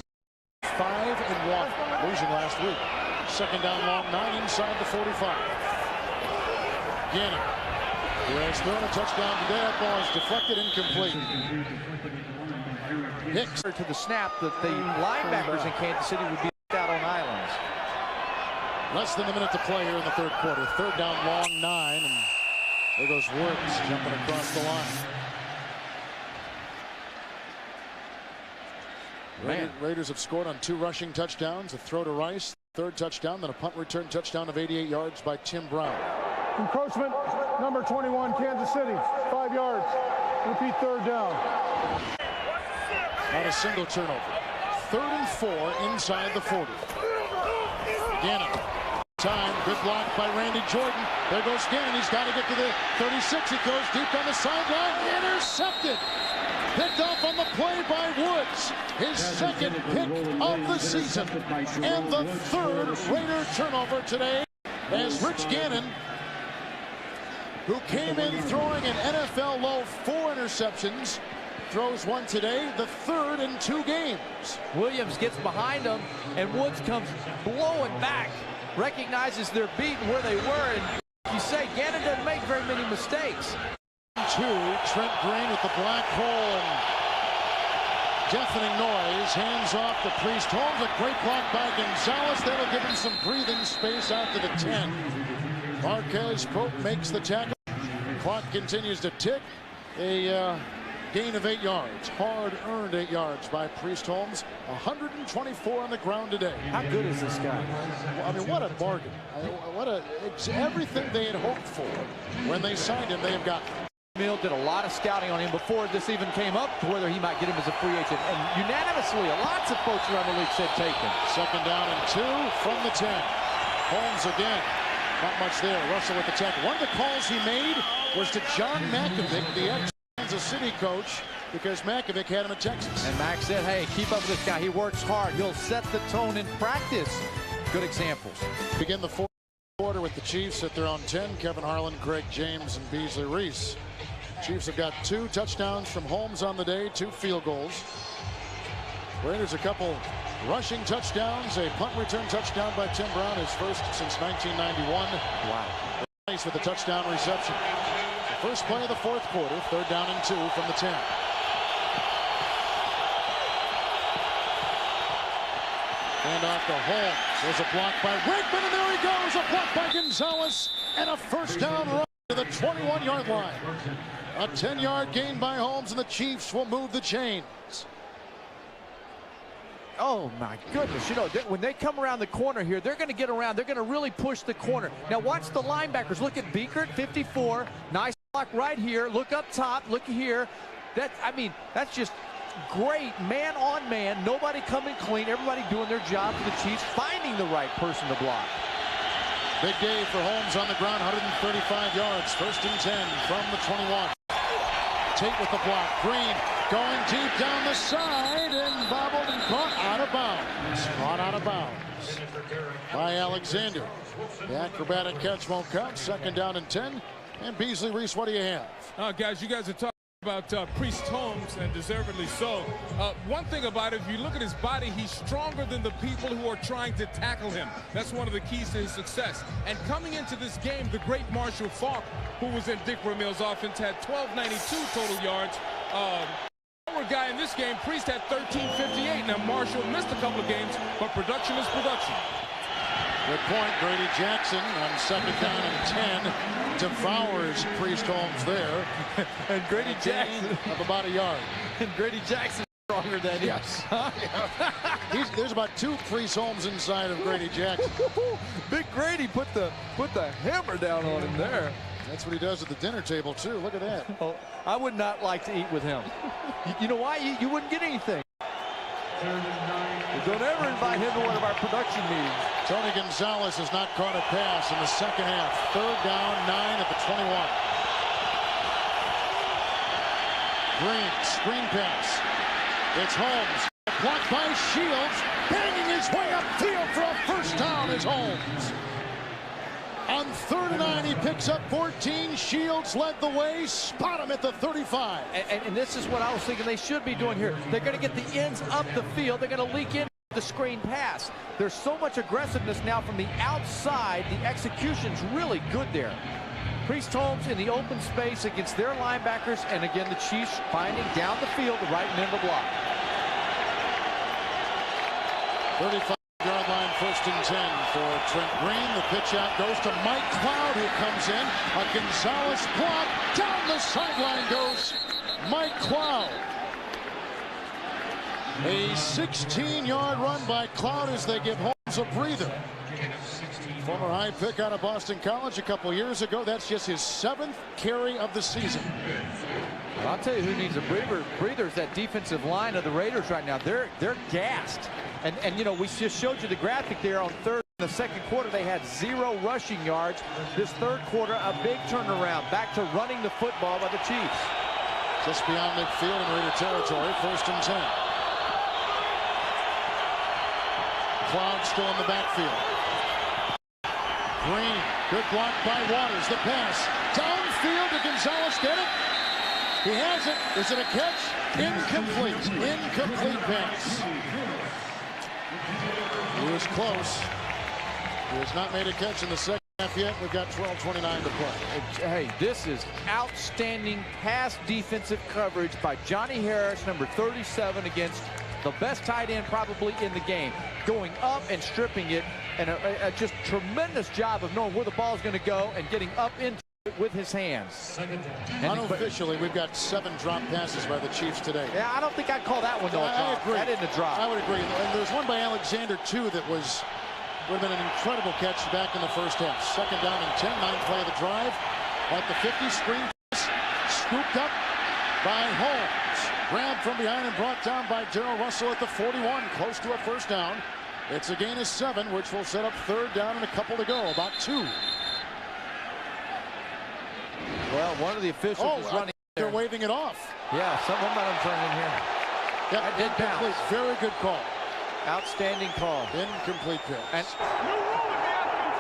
5 and 1, losing last week. 2nd down long, 9 inside the 45. Gannon, who has thrown a touchdown today. That ball is deflected, incomplete. Hicks to the snap that the linebackers in Kansas City would be out on islands. Less than a minute to play here in the 3rd quarter. 3rd down long, 9, and there goes Woods jumping across the line. Raiders have scored on 2 rushing touchdowns, a throw to Rice, 3rd touchdown, then a punt return touchdown of 88 yards by Tim Brown. Encroachment, number 21, Kansas City, 5 yards. Repeat 3rd down. Not a single turnover. 3rd and 4 inside the 40. Gannon. Time, good block by Randy Jordan. There goes Gannon. He's got to get to the 36. He goes deep on the sideline. Intercepted. Picked off on the play by Woods. His 2nd pick of the season. And the 3rd Raider turnover today as Rich Gannon, who came in throwing an NFL low 4 interceptions, throws 1 today, the 3rd in 2 games. Williams gets behind him, and Woods comes blowing back, recognizes they're beaten where they were, and you say Gannon doesn't make very many mistakes. 2, Trent Green with the black hole and deafening noise. Hands off to Priest Holmes. A great block by Gonzalez. That'll give him some breathing space out to the 10. Marquez Pope makes the tackle. Clock continues to tick. A gain of 8 yards. Hard-earned 8 yards by Priest Holmes. 124 on the ground today. How good is this guy? I mean, what a bargain. Everything they had hoped for when they signed him, they have gotten. Mill did a lot of scouting on him before this even came up to whether he might get him as a free agent. And unanimously, lots of folks around the league said take him. 2nd down and 2 from the 10. Holmes again. Not much there. Russell with the tackle. One of the calls he made was to John Makovic, the ex-Kansas City coach, because Makovic had him at Texas. And Mac said, hey, keep up with this guy. He works hard. He'll set the tone in practice. Good examples. Begin the 4th quarter with the Chiefs at their own 10. Kevin Harlan, Craig James, and Beasley Reese. Chiefs have got 2 touchdowns from Holmes on the day, 2 field goals. Raiders a couple rushing touchdowns, a punt return touchdown by Tim Brown, his first since 1991. Wow. Nice with a touchdown reception. The first play of the 4th quarter, 3rd down and 2 from the 10. And off to Holmes. There's a block by Wigman, and there he goes. A block by Gonzalez, and a 1st down run to the 21-yard line. A 10-yard gain by Holmes, and the Chiefs will move the chains. Oh, my goodness. You know, when they come around the corner here, they're going to get around. They're going to really push the corner. Now, watch the linebackers. Look at Beaker at 54. Nice block right here. Look up top. Look here. That's just great man on man. Nobody coming clean. Everybody doing their job for the Chiefs, finding the right person to block. Big day for Holmes on the ground, 135 yards. 1st and 10 from the 21. Tate with the block. Green going deep down the side and bobbled and caught out of bounds. Caught out of bounds by Alexander. The acrobatic catch won't count. 2nd down and 10. And Beasley Reese, what do you have? Guys, you guys are talking about Priest Holmes, and deservedly so. One thing about it, if you look at his body, he's stronger than the people who are trying to tackle him. That's one of the keys to his success. And coming into this game, the great Marshall Faulk, who was in Dick Vermeil's offense, had 1,292 total yards. Our guy in this game, Priest, had 1,358. Now, Marshall missed a couple of games, but production is production. Good point. Grady Jackson on 2nd down and 10 devours Priest Holmes there. And Grady Jackson of about a yard. And Grady Jackson stronger than him. Yes. There's about 2 Priest Holmes inside of Grady Jackson. Big Grady put the hammer down on him there. That's what he does at the dinner table too. Look at that. Oh, I would not like to eat with him. You know why? You wouldn't get anything. Don't ever invite him to one of our production meetings. Tony Gonzalez has not caught a pass in the 2nd half. 3rd down, 9 at the 21. Green, screen pass. It's Holmes. Blocked by Shields. Banging his his way upfield for a first down is Holmes. On 3rd and 9, he picks up 14. Shields led the way. Spot him at the 35. And this is what I was thinking they should be doing here. They're going to get the ends up the field. They're going to leak in the screen pass. There's so much aggressiveness now from the outside. The execution's really good there. Priest Holmes in the open space against their linebackers, and again the Chiefs finding down the field the right men to block. 35-yard line, 1st and 10 for Trent Green. The pitch out goes to Mike Cloud, who comes in. A Gonzalez block. Down the sideline goes Mike Cloud. A 16-yard run by Cloud as they give Holmes a breather. Former high pick out of Boston College a couple years ago. That's just his 7th carry of the season. Well, I'll tell you who needs a breather is that defensive line of the Raiders right now. They're gassed. And you know, we just showed you the graphic there on third. In the second quarter, they had 0 rushing yards. This third quarter, a big turnaround. Back to running the football by the Chiefs. Just beyond midfield in Raider territory, 1st and 10. Cloud still in the backfield. Green, good block by Waters. The pass downfield to Gonzalez. Get it? He has it. Is it a catch? Incomplete. Incomplete pass. He was close. He has not made a catch in the second half yet. We've got 12:29 to play. Hey, this is outstanding pass defensive coverage by Johnny Harris, number 37, against the best tight end probably in the game. Going up and stripping it, and a just tremendous job of knowing where the ball is going to go and getting up into it with his hands. Unofficially, we've got 7 drop passes by the Chiefs today. Yeah, I don't think I'd call that one though. I agree. That isn't a drop. I would agree. And there's one by Alexander too that would have been an incredible catch back in the first half. 2nd down and 10, 9th play of the drive. At the 50, screen pass, scooped up by Holmes. Grabbed from behind and brought down by Darrell Russell at the 41, close to a first down. It's a gain of 7, which will set up 3rd down and a couple to go, about 2. Well, one of the officials is running. They're waving it off. Yeah, someone might have turned in here. Yep, incomplete. Very good call. Outstanding call. Incomplete pass.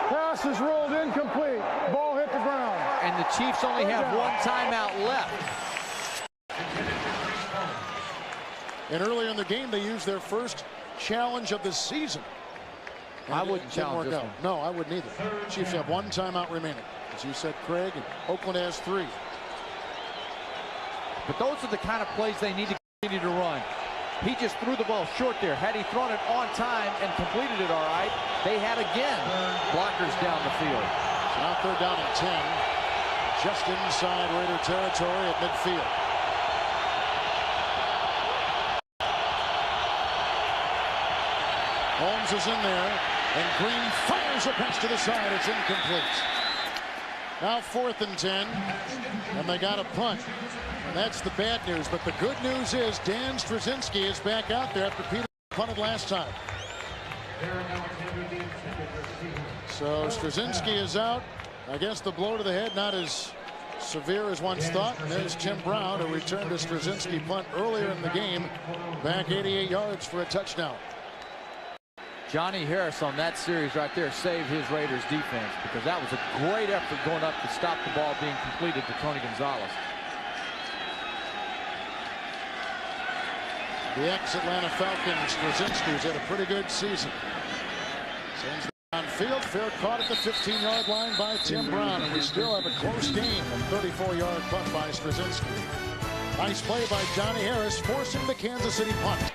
Pass is ruled incomplete. Ball hit the ground. And the Chiefs only have 1 timeout left. And earlier in the game, they used their first challenge of the season. And I wouldn't challenge this one. No, I wouldn't either. Chiefs have 1 timeout remaining. As you said, Craig, and Oakland has 3. But those are the kind of plays they need to continue to run. He just threw the ball short there. Had he thrown it on time and completed it all right, they had again blockers down the field. So now 3rd down and 10. Just inside Raider territory at midfield. Holmes is in there, and Green fires a pass to the side. It's incomplete. Now 4th and 10, and they got a punt. And that's the bad news, but the good news is Dan Straczynski is back out there after Peter punted last time. So Straczynski is out. I guess the blow to the head not as severe as once thought. And there's Tim Brown, who returned a Straczynski punt earlier in the game, back 88 yards for a touchdown. Johnny Harris on that series right there saved his Raiders defense, because that was a great effort going up to stop the ball being completed to Tony Gonzalez. The ex-Atlanta Falcons, Straczynski's had a pretty good season. Sends it downfield, fair caught at the 15-yard line by Tim Brown, and we still have a close game. A 34-yard punt by Straczynski. Nice play by Johnny Harris, forcing the Kansas City punt.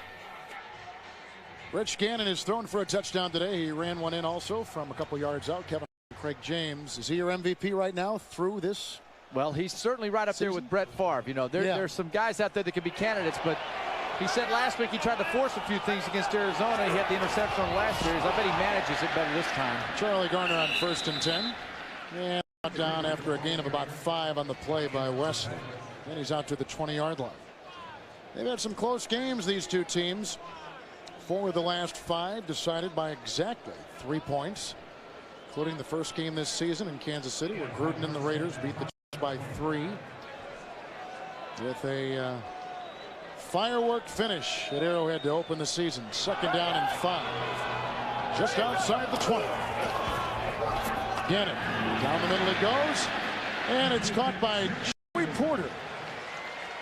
Rich Gannon is thrown for a touchdown today. He ran one in also from a couple yards out. Kevin Craig James, is he your MVP right now through this? Well, he's certainly right up there with Brett Favre. You know, there's some guys out there that could be candidates, but he said last week he tried to force a few things against Arizona. He had the interception on the last series. I bet he manages it better this time. Charlie Garner on 1st and 10. And down after a gain of about 5 on the play by Wesley. Then he's out to the 20-yard line. They've had some close games, these two teams. 4 of the last 5 decided by exactly 3 points, including the first game this season in Kansas City, where Gruden and the Raiders beat the Chiefs by 3 with a firework finish at Arrowhead to open the season. 2nd down and 5. Just outside the 20. Gannon. Down the middle it goes. And it's caught by Joey Porter,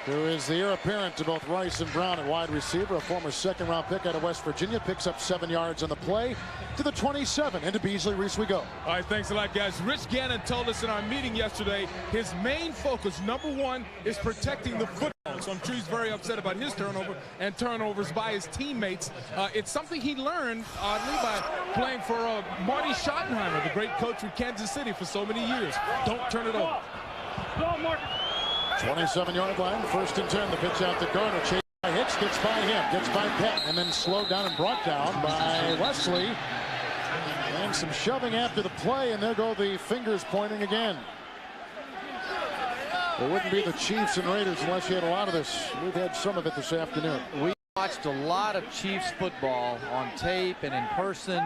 who is the heir apparent to both Rice and Brown at wide receiver. A former 2nd-round pick out of West Virginia. Picks up 7 yards on the play to the 27. Into Beasley. Reese, we go. All right, thanks a lot, guys. Rich Gannon told us in our meeting yesterday his main focus, number 1, is protecting the football. So I'm sure he's very upset about his turnover and turnovers by his teammates. It's something he learned, oddly, by playing for Marty Schottenheimer, the great coach with Kansas City for so many years. Don't turn it over. 27-yard line, 1st and 10. The pitch out to Garner. Chase by Hicks, gets by him, gets by Peck, and then slowed down and brought down by Wesley. And some shoving after the play, and there go the fingers pointing again. It wouldn't be the Chiefs and Raiders unless you had a lot of this. We've had some of it this afternoon. We watched a lot of Chiefs football on tape and in person.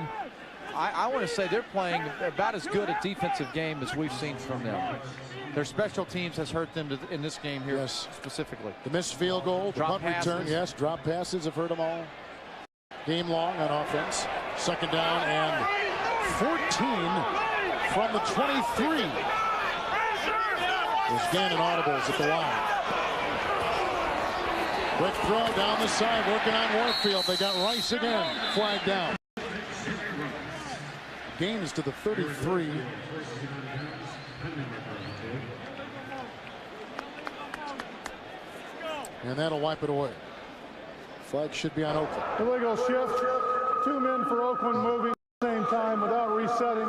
I want to say they're playing about as good a defensive game as we've seen from them. Their special teams has hurt them in this game here, yes, specifically. The missed field goal, the punt return, yes, drop passes have hurt them all game long on offense. 2nd down and 14 from the 23. There's Gannon audibles at the line. Quick throw down the side, working on Warfield. They got Rice again, flag down. Gains to the 33. And that'll wipe it away. Flag should be on Oakland. Illegal shift. 2 men for Oakland moving at the same time without resetting.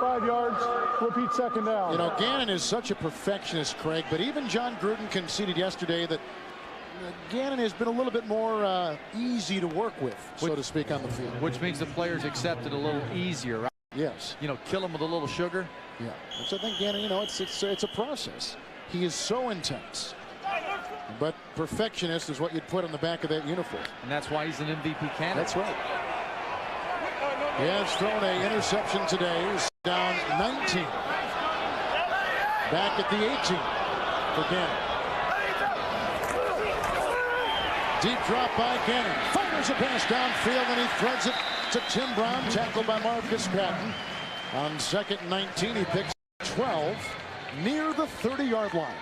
5 yards. Repeat 2nd down. You know, Gannon is such a perfectionist, Craig, but even John Gruden conceded yesterday that Gannon has been a little bit more easy to work with, so to speak, on the field. Which means the players accept it a little easier, right? Yes. You know, kill him with a little sugar. Yeah. So I think Gannon, you know, it's a process. He is so intense. But perfectionist is what you'd put on the back of that uniform. And that's why he's an MVP candidate. That's right. He has thrown an interception today. He's down 19. Back at the 18 for Gannon. Deep drop by Gannon. Fires a pass downfield, and he threads it to Tim Brown, tackled by Marcus Patton. On 2nd and 19, he picks 12 near the 30-yard line.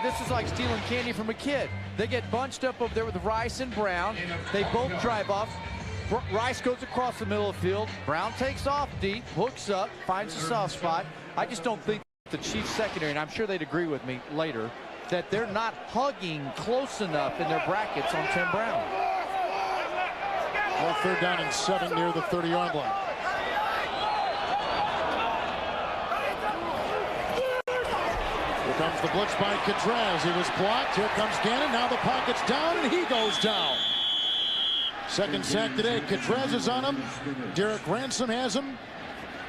This is like stealing candy from a kid. They get bunched up over there with Rice and Brown. They both drive off. Rice goes across the middle of the field. Brown takes off deep, hooks up, finds a soft spot. I just don't think the Chiefs secondary, and I'm sure they'd agree with me later, that they're not hugging close enough in their brackets on Tim Brown. Well, 3rd down and 7 near the 30-yard line. Here comes the blitz by Cottrell. He was blocked. Here comes Gannon. Now the pocket's down, and he goes down. 2nd sack today. Cottrell is on him. Derek Ransom has him.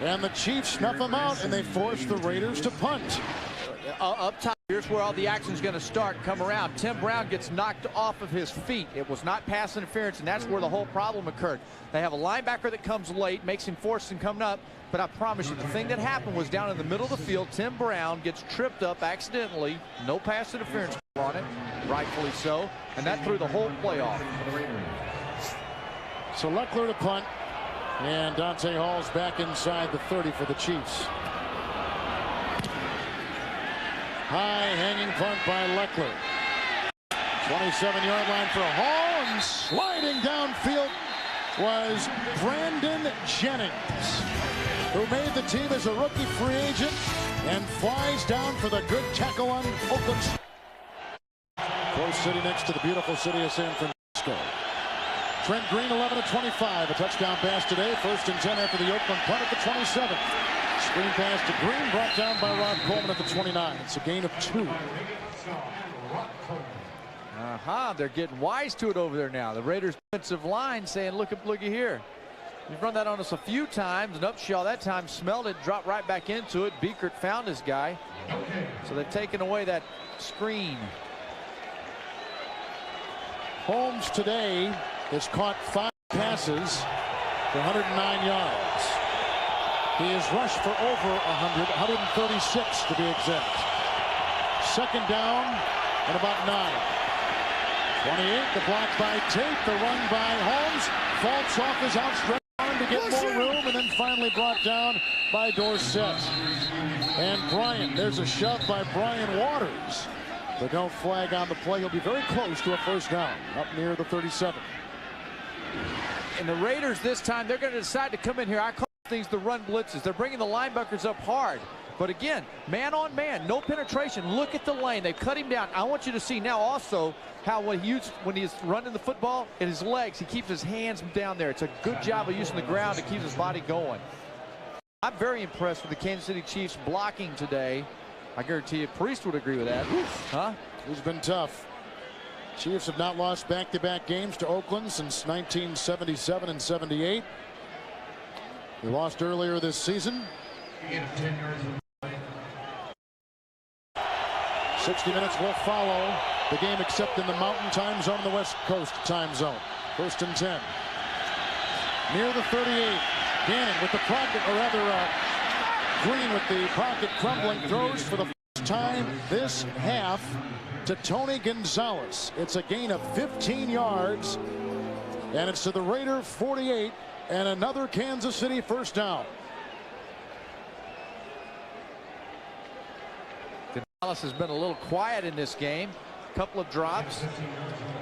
And the Chiefs snuff him out, and they force the Raiders to punt. Up top, here's where all the action's going to start. Come around. Tim Brown gets knocked off of his feet. It was not pass interference, and that's where the whole problem occurred. They have a linebacker that comes late, makes him force him coming up. But I promise you, the thing that happened was down in the middle of the field. Tim Brown gets tripped up accidentally. No pass interference on it, rightfully so. And that threw the whole play off. So Leckler to punt. And Dante Hall's back inside the 30 for the Chiefs. High hanging punt by Leckler. 27-yard line for Hall, and sliding downfield was Brandon Jennings, who made the team as a rookie free agent and flies down for the good tackle on Oakland. Close city next to the beautiful city of San Francisco. Trent Green, 11-25, a touchdown pass today. 1st and 10 after the Oakland punt at the 27. Screen pass to Green, brought down by Rob Coleman at the 29. It's a gain of 2. They're getting wise to it over there now. The Raiders defensive line saying, looky here. You've run that on us a few times, and Upshaw that time smelled it, dropped right back into it. Beekert found his guy. So they've taken away that screen. Holmes today has caught 5 passes for 109 yards. He has rushed for over 136 to be exact. 2nd down and about 9. 28, the block by Tate, the run by Holmes, faults off his outstretched arm to get more room, and then finally brought down by Dorsett. And Bryant, there's a shove by Brian Waters, but no flag on the play. He'll be very close to a first down, up near the 37. And the Raiders this time, they're going to decide to come in here. I call these the run blitzes. They're bringing the linebackers up hard. But again, man on man, no penetration. Look at the lane. They've cut him down. I want you to see now also how when he's running the football in his legs, he keeps his hands down there. It's a good job of using the ground to keep his body going. I'm very impressed with the Kansas City Chiefs blocking today. I guarantee you Priest would agree with that. Huh? He's been tough. Chiefs have not lost back-to-back games to Oakland since 1977 and 78. They lost earlier this season. 60 minutes will follow the game, except in the Mountain Time Zone and the West Coast Time Zone. 1st and 10. Near the 38. Gannon with the pocket, or rather Green with the pocket crumbling, throws for the first time this half to Tony Gonzalez. It's a gain of 15 yards, and it's to the Raider 48, and another Kansas City first down. Gonzalez has been a little quiet in this game. Couple of drops,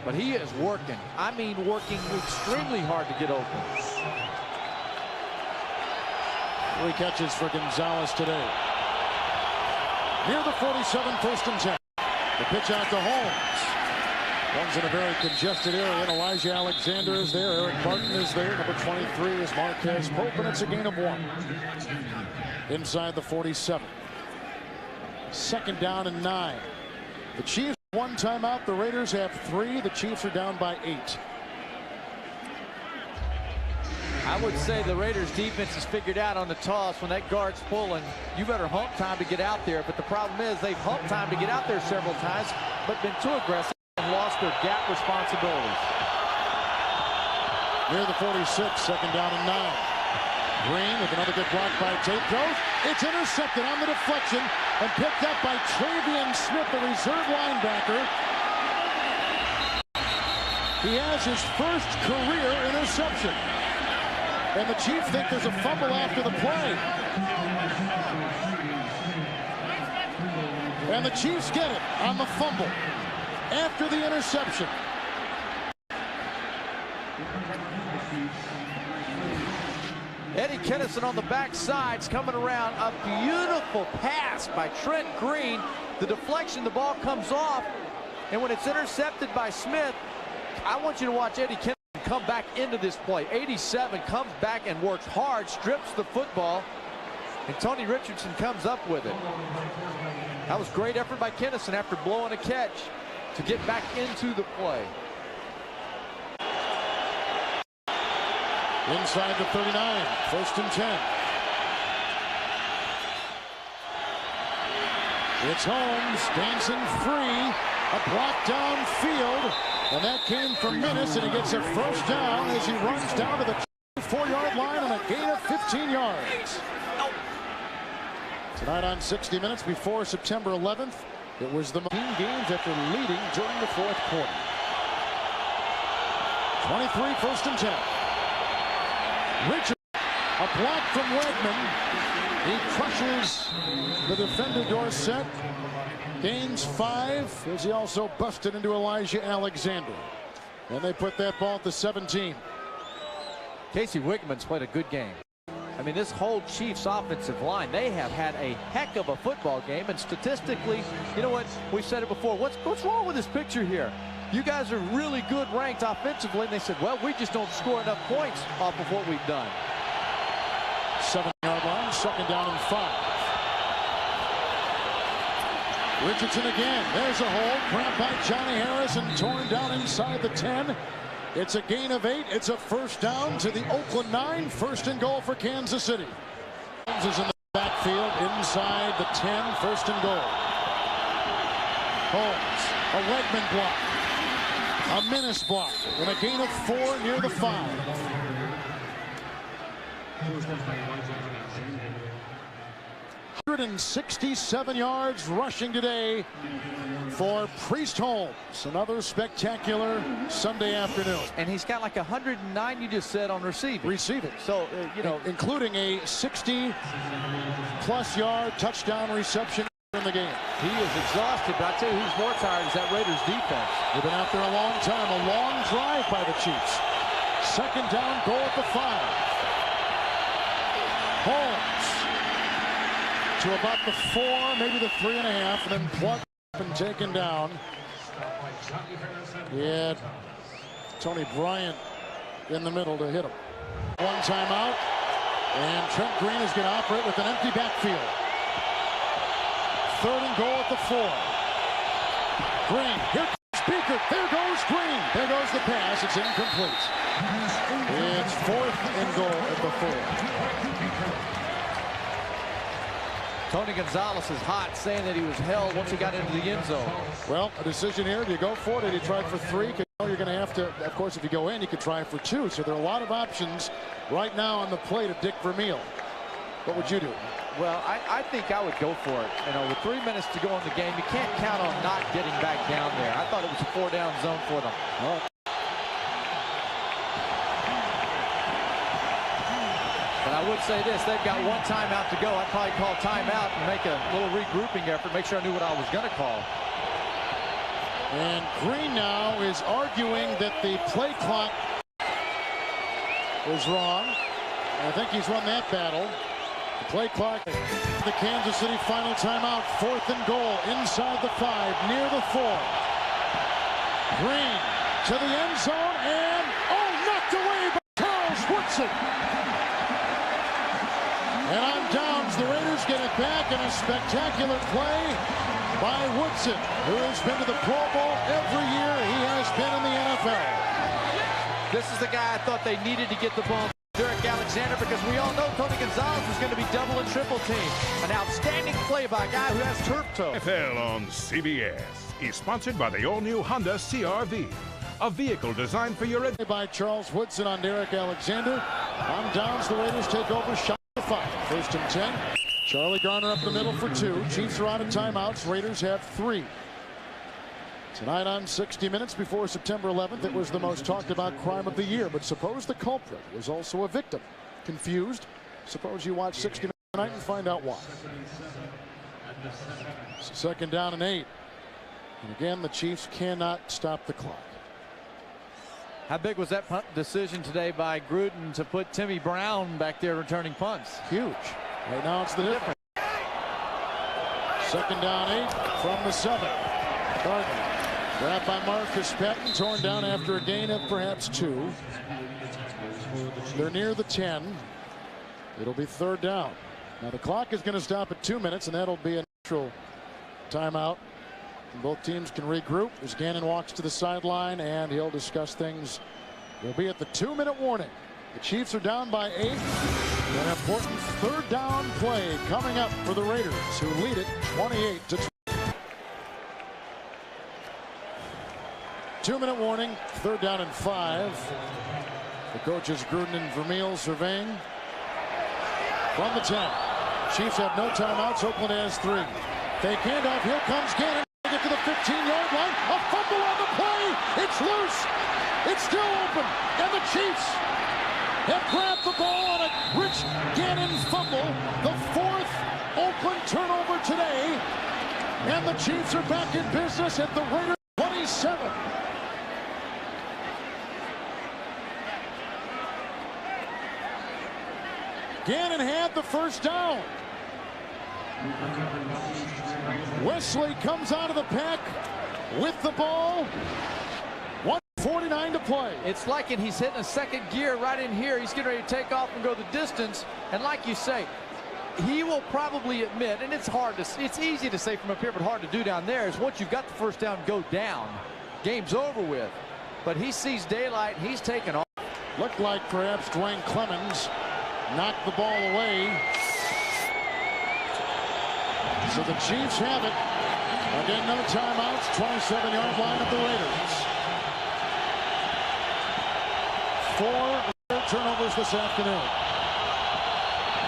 but he is working. I mean, working extremely hard to get open. 3 catches for Gonzalez today. Near the 47, 1st and 10. The pitch out to Holmes. Runs in a very congested area, and Elijah Alexander is there. Eric Barton is there. Number 23 is Marquez Pope, and it's a gain of 1. Inside the 47. 2nd down and 9. The Chiefs 1 timeout. The Raiders have 3. The Chiefs are down by 8. I would say the Raiders defense has figured out on the toss when that guard's pulling, you better hump time to get out there. But the problem is they've humped time to get out there several times, but been too aggressive and lost their gap responsibilities. Near the 46, 2nd down and 9. Green with another good block by Tate. Goes. It's intercepted on the deflection and picked up by Travion Smith, the reserve linebacker. He has his first career interception. And the Chiefs think there's a fumble after the play. And the Chiefs get it on the fumble after the interception. Eddie Kennison on the backside's coming around. A beautiful pass by Trent Green. The deflection, the ball comes off. And when it's intercepted by Smith, I want you to watch Eddie Kennison come back into this play. 87 comes back and works hard, strips the football, and Tony Richardson comes up with it. That was great effort by Kennison after blowing a catch to get back into the play. Inside the 39, 1st and 10. It's Holmes dancing free, a block downfield, and that came from Minnis, and he gets a first down as he runs down to the 4-yard line on a gain of 15 yards. Tonight on 60 Minutes before September 11th, it was the 15 games after leading during the 4th quarter. 23, 1st and 10. Richard, a block from Wegman. He crushes the defender Dorsett. Gains 5 as he also busted into Elijah Alexander. And they put that ball at the 17. Casey Wigman's played a good game. I mean, this whole Chiefs offensive line, they have had a heck of a football game. And statistically, you know what? We've said it before. What's wrong with this picture here? You guys are really good ranked offensively. And they said, well, we just don't score enough points off of what we've done. 7-yard line, 2nd down and 5. Richardson again. There's a hold. Grabbed by Johnny Harris and torn down inside the 10. It's a gain of 8. It's a first down to the Oakland 9. 1st and goal for Kansas City. Holmes is in the backfield inside the 10. 1st and goal. Holmes, a Wegman block. A Minnis block. And a gain of 4 near the 5. 167 yards rushing today for Priest Holmes. Another spectacular Sunday afternoon. And he's got like 109, you just said, on receiving. So, you know, including a 60-plus yard touchdown reception in the game. He is exhausted, but I tell you who's more tired is that Raiders defense. They've been out there a long time. A long drive by the Chiefs. Second down, goal at the 5. Holmes to about the 4, maybe the 3.5, and then plugged up and taken down. He had Tony Bryant in the middle to hit him. One timeout, and Trent Green is going to operate with an empty backfield. Third and goal at the 4. Green, here comes Beaker, there goes Green. There goes the pass, it's incomplete. It's 4th and goal at the 4. Tony Gonzalez is hot, saying that he was held once he got into the end zone. Well, a decision here. Do you go for it? Or do you try for 3? You're going to have to, of course, if you go in, you could try for 2. So there are a lot of options right now on the plate of Dick Vermeil. What would you do? Well, I think I would go for it. You know, with 3 minutes to go in the game, you can't count on not getting back down there. I thought it was a 4-down zone for them. Oh. But I would say this, they've got 1 timeout to go. I'd probably call timeout and make a little regrouping effort, make sure I knew what I was going to call. And Green now is arguing that the play clock was wrong. I think he's won that battle. The play clock, the Kansas City final timeout, 4th and goal, inside the 5, near the 4. Green to the end zone, and, knocked away by Charles Woodson. And on downs, the Raiders get it back in a spectacular play by Woodson, who has been to the Pro Bowl every year he has been in the NFL. This is the guy I thought they needed to get the ball. Derek Alexander, because we all know Tony Gonzalez is going to be double and triple team. An outstanding play by a guy who has turf toe. NFL on CBS is sponsored by the all-new Honda CR-V, a vehicle designed for your... By Charles Woodson on Derek Alexander. On downs, the Raiders take over, shot to 5. 1st and 10. Charlie Garner up the middle for 2. Chiefs are out of timeouts. Raiders have 3. Tonight on 60 Minutes before September 11th, it was the most talked about crime of the year. But suppose the culprit was also a victim. Confused? Suppose you watch 60 Minutes tonight and find out why. Second down and 8. And again, the Chiefs cannot stop the clock. How big was that punt decision today by Gruden to put Timmy Brown back there returning punts? Huge. Right now it's the difference. Second down 8 from the 7. Gardner. Grabbed by Marcus Patton, torn down after a gain of perhaps 2. They're near the 10. It'll be 3rd down. Now the clock is going to stop at 2 minutes, and that'll be a natural timeout. And both teams can regroup as Gannon walks to the sideline, and he'll discuss things. We'll be at the 2-minute warning. The Chiefs are down by 8. An important 3rd down play coming up for the Raiders, who lead it 28-20. 2-minute warning, 3rd down and 5. The coaches Gruden and Vermeil surveying from the 10. Chiefs have no timeouts. Oakland has 3. Fake handoff. Here comes Gannon. Get to the 15-yard line. A fumble on the play. It's loose. It's still open. And the Chiefs have grabbed the ball on a Rich Gannon fumble. The 4th Oakland turnover today. And the Chiefs are back in business at the Raiders 27. Gannon had the 1st down. Wesley comes out of the pack with the ball. 1:49 to play. It's like he's hitting a 2nd gear right in here. He's getting ready to take off and go the distance. And like you say, he will probably admit, and it's easy to say from up here, but hard to do down there, is once you've got the 1st down, go down. Game's over with. But he sees daylight, and he's taking off. Looked like perhaps Dwayne Clemens knocked the ball away. So the Chiefs have it. Again, no timeouts. 27-yard line of the Raiders. 4 turnovers this afternoon.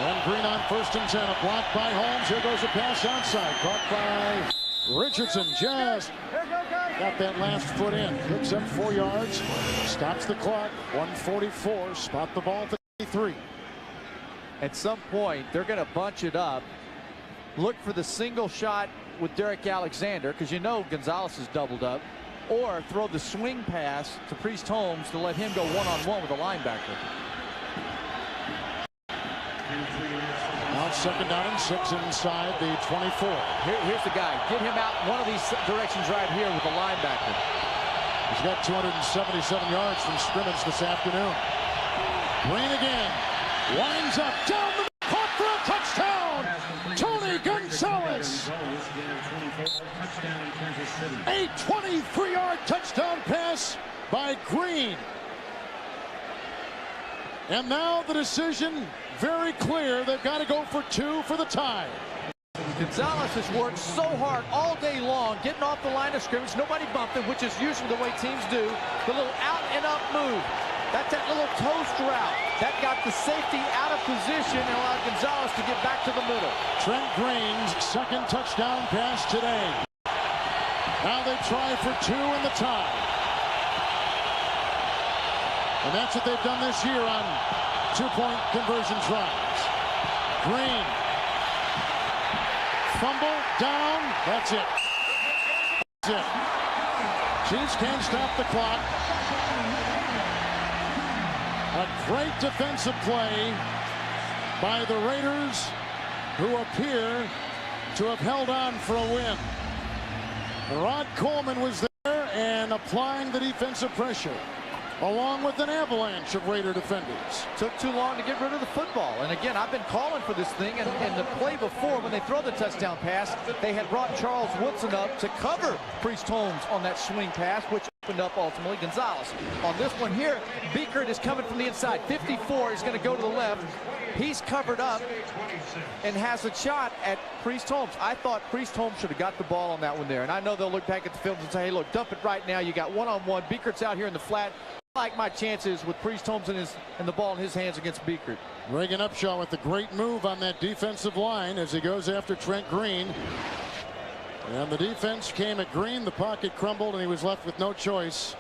And Green on 1st and 10. A block by Holmes. Here goes a pass outside. Caught by Richardson. Just got that last foot in. Picks up 4 yards. Stops the clock. 1:44. Spot the ball at the 23. At some point, they're going to bunch it up. Look for the single shot with Derek Alexander, because you know Gonzalez is doubled up. Or throw the swing pass to Priest Holmes to let him go one-on-one with a linebacker. Now 2nd down and 6 inside the 24. Here's the guy. Get him out one of these directions right here with the linebacker. He's got 277 yards from scrimmage this afternoon. Green again. Winds up. Down the caught for a touchdown. Tony Gonzalez. A 23-yard touchdown pass by Green. And now the decision very clear. They've got to go for 2 for the tie. Gonzalez has worked so hard all day long, getting off the line of scrimmage. Nobody bumped him, which is usually the way teams do. The little out and up move. That's that little toast route. That got the safety out of position and allowed Gonzalez to get back to the middle. Trent Green's 2nd touchdown pass today. Now they try for 2 in the tie. And that's what they've done this year on 2-point conversion tries. Green. Fumble, down, that's it. That's it. Chiefs can't stop the clock. A great defensive play by the Raiders, who appear to have held on for a win. Rod Coleman was there and applying the defensive pressure, along with an avalanche of Raider defenders. Took too long to get rid of the football. And again, I've been calling for this thing. And the play before, when they throw the touchdown pass, they had brought Charles Woodson up to cover Priest Holmes on that swing pass, which opened up ultimately Gonzalez. On this one here, Beekert is coming from the inside. 54 is going to go to the left. He's covered up and has a shot at Priest Holmes. I thought Priest Holmes should have got the ball on that one there. And I know they'll look back at the film and say, hey, look, dump it right now. You got one-on-one. Beekert's out here in the flat. I like my chances with Priest Holmes and the ball in his hands against Beekert. Reagan Upshaw with the great move on that defensive line as he goes after Trent Green. And the defense came at Green. The pocket crumbled and he was left with no choice.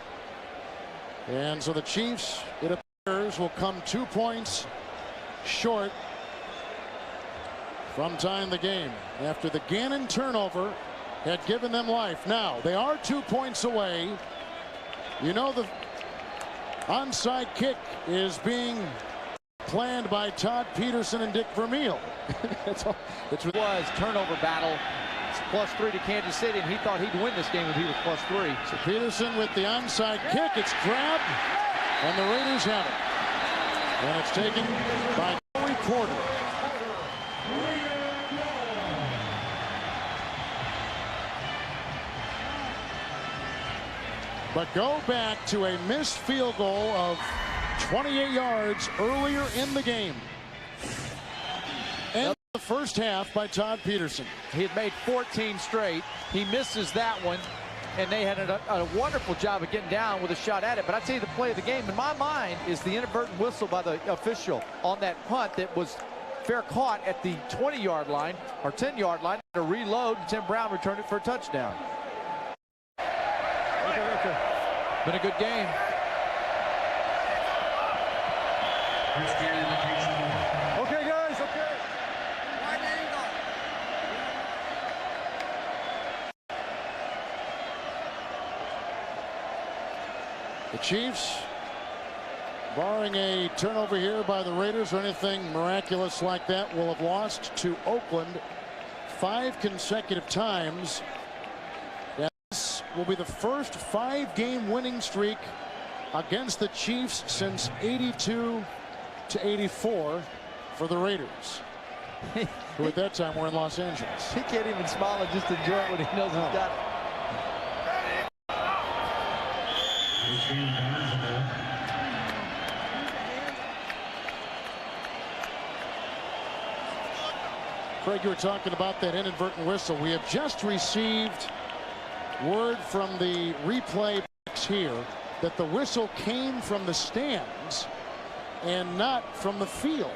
And so the Chiefs, it appears, will come 2 points short from tying the game after the Gannon turnover had given them life. Now they are 2 points away. You know, the onside kick is being planned by Todd Peterson and Dick Vermeil. It was turnover battle. It's +3 to Kansas City, and he thought he'd win this game if he was +3. So Peterson with the onside kick. It's grabbed, and the Raiders have it. And it's taken by Joey Porter. But go back to a missed field goal of 28 yards earlier in the game. And the first half by Todd Peterson. He had made 14 straight. He misses that one. And they had a wonderful job of getting down with a shot at it. But I tell you, the play of the game, in my mind, is the inadvertent whistle by the official on that punt that was fair caught at the 20-yard line or 10-yard line. To reload, and Tim Brown returned it for a touchdown. Been a good game. Okay, guys, okay. The Chiefs, barring a turnover here by the Raiders or anything miraculous like that, will have lost to Oakland 5 consecutive times. And this will be the first 5-game winning streak against the Chiefs since '82 to '84 for the Raiders, who at that time were in Los Angeles. He can't even smile and just enjoy it when he knows he's got it. Craig, you were talking about that inadvertent whistle. We have just received word from the replay box here that the whistle came from the stands and not from the field.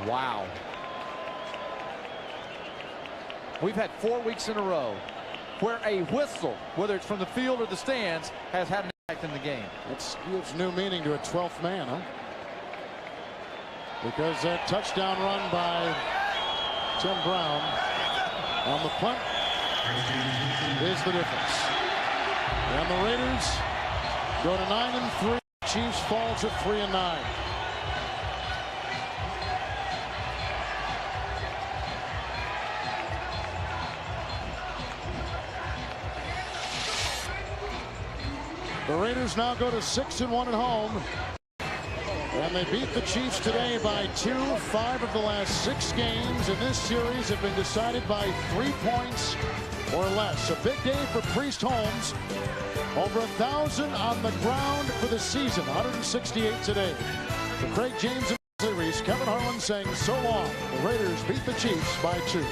Wow. We've had 4 weeks in a row where a whistle, whether it's from the field or the stands, has had an impact in the game. It gives new meaning to a 12th man, huh? Because that touchdown run by Tim Brown on the punt is the difference. And the Raiders go to 9-3. Chiefs fall to 3-9. The Raiders now go to 6-1 at home. And they beat the Chiefs today by 2. 5 of the last 6 games in this series have been decided by 3 points or less. A big day for Priest Holmes. Over 1,000 on the ground for the season. 168 today. For Craig James and series, Kevin Harlan saying so long. The Raiders beat the Chiefs by 2.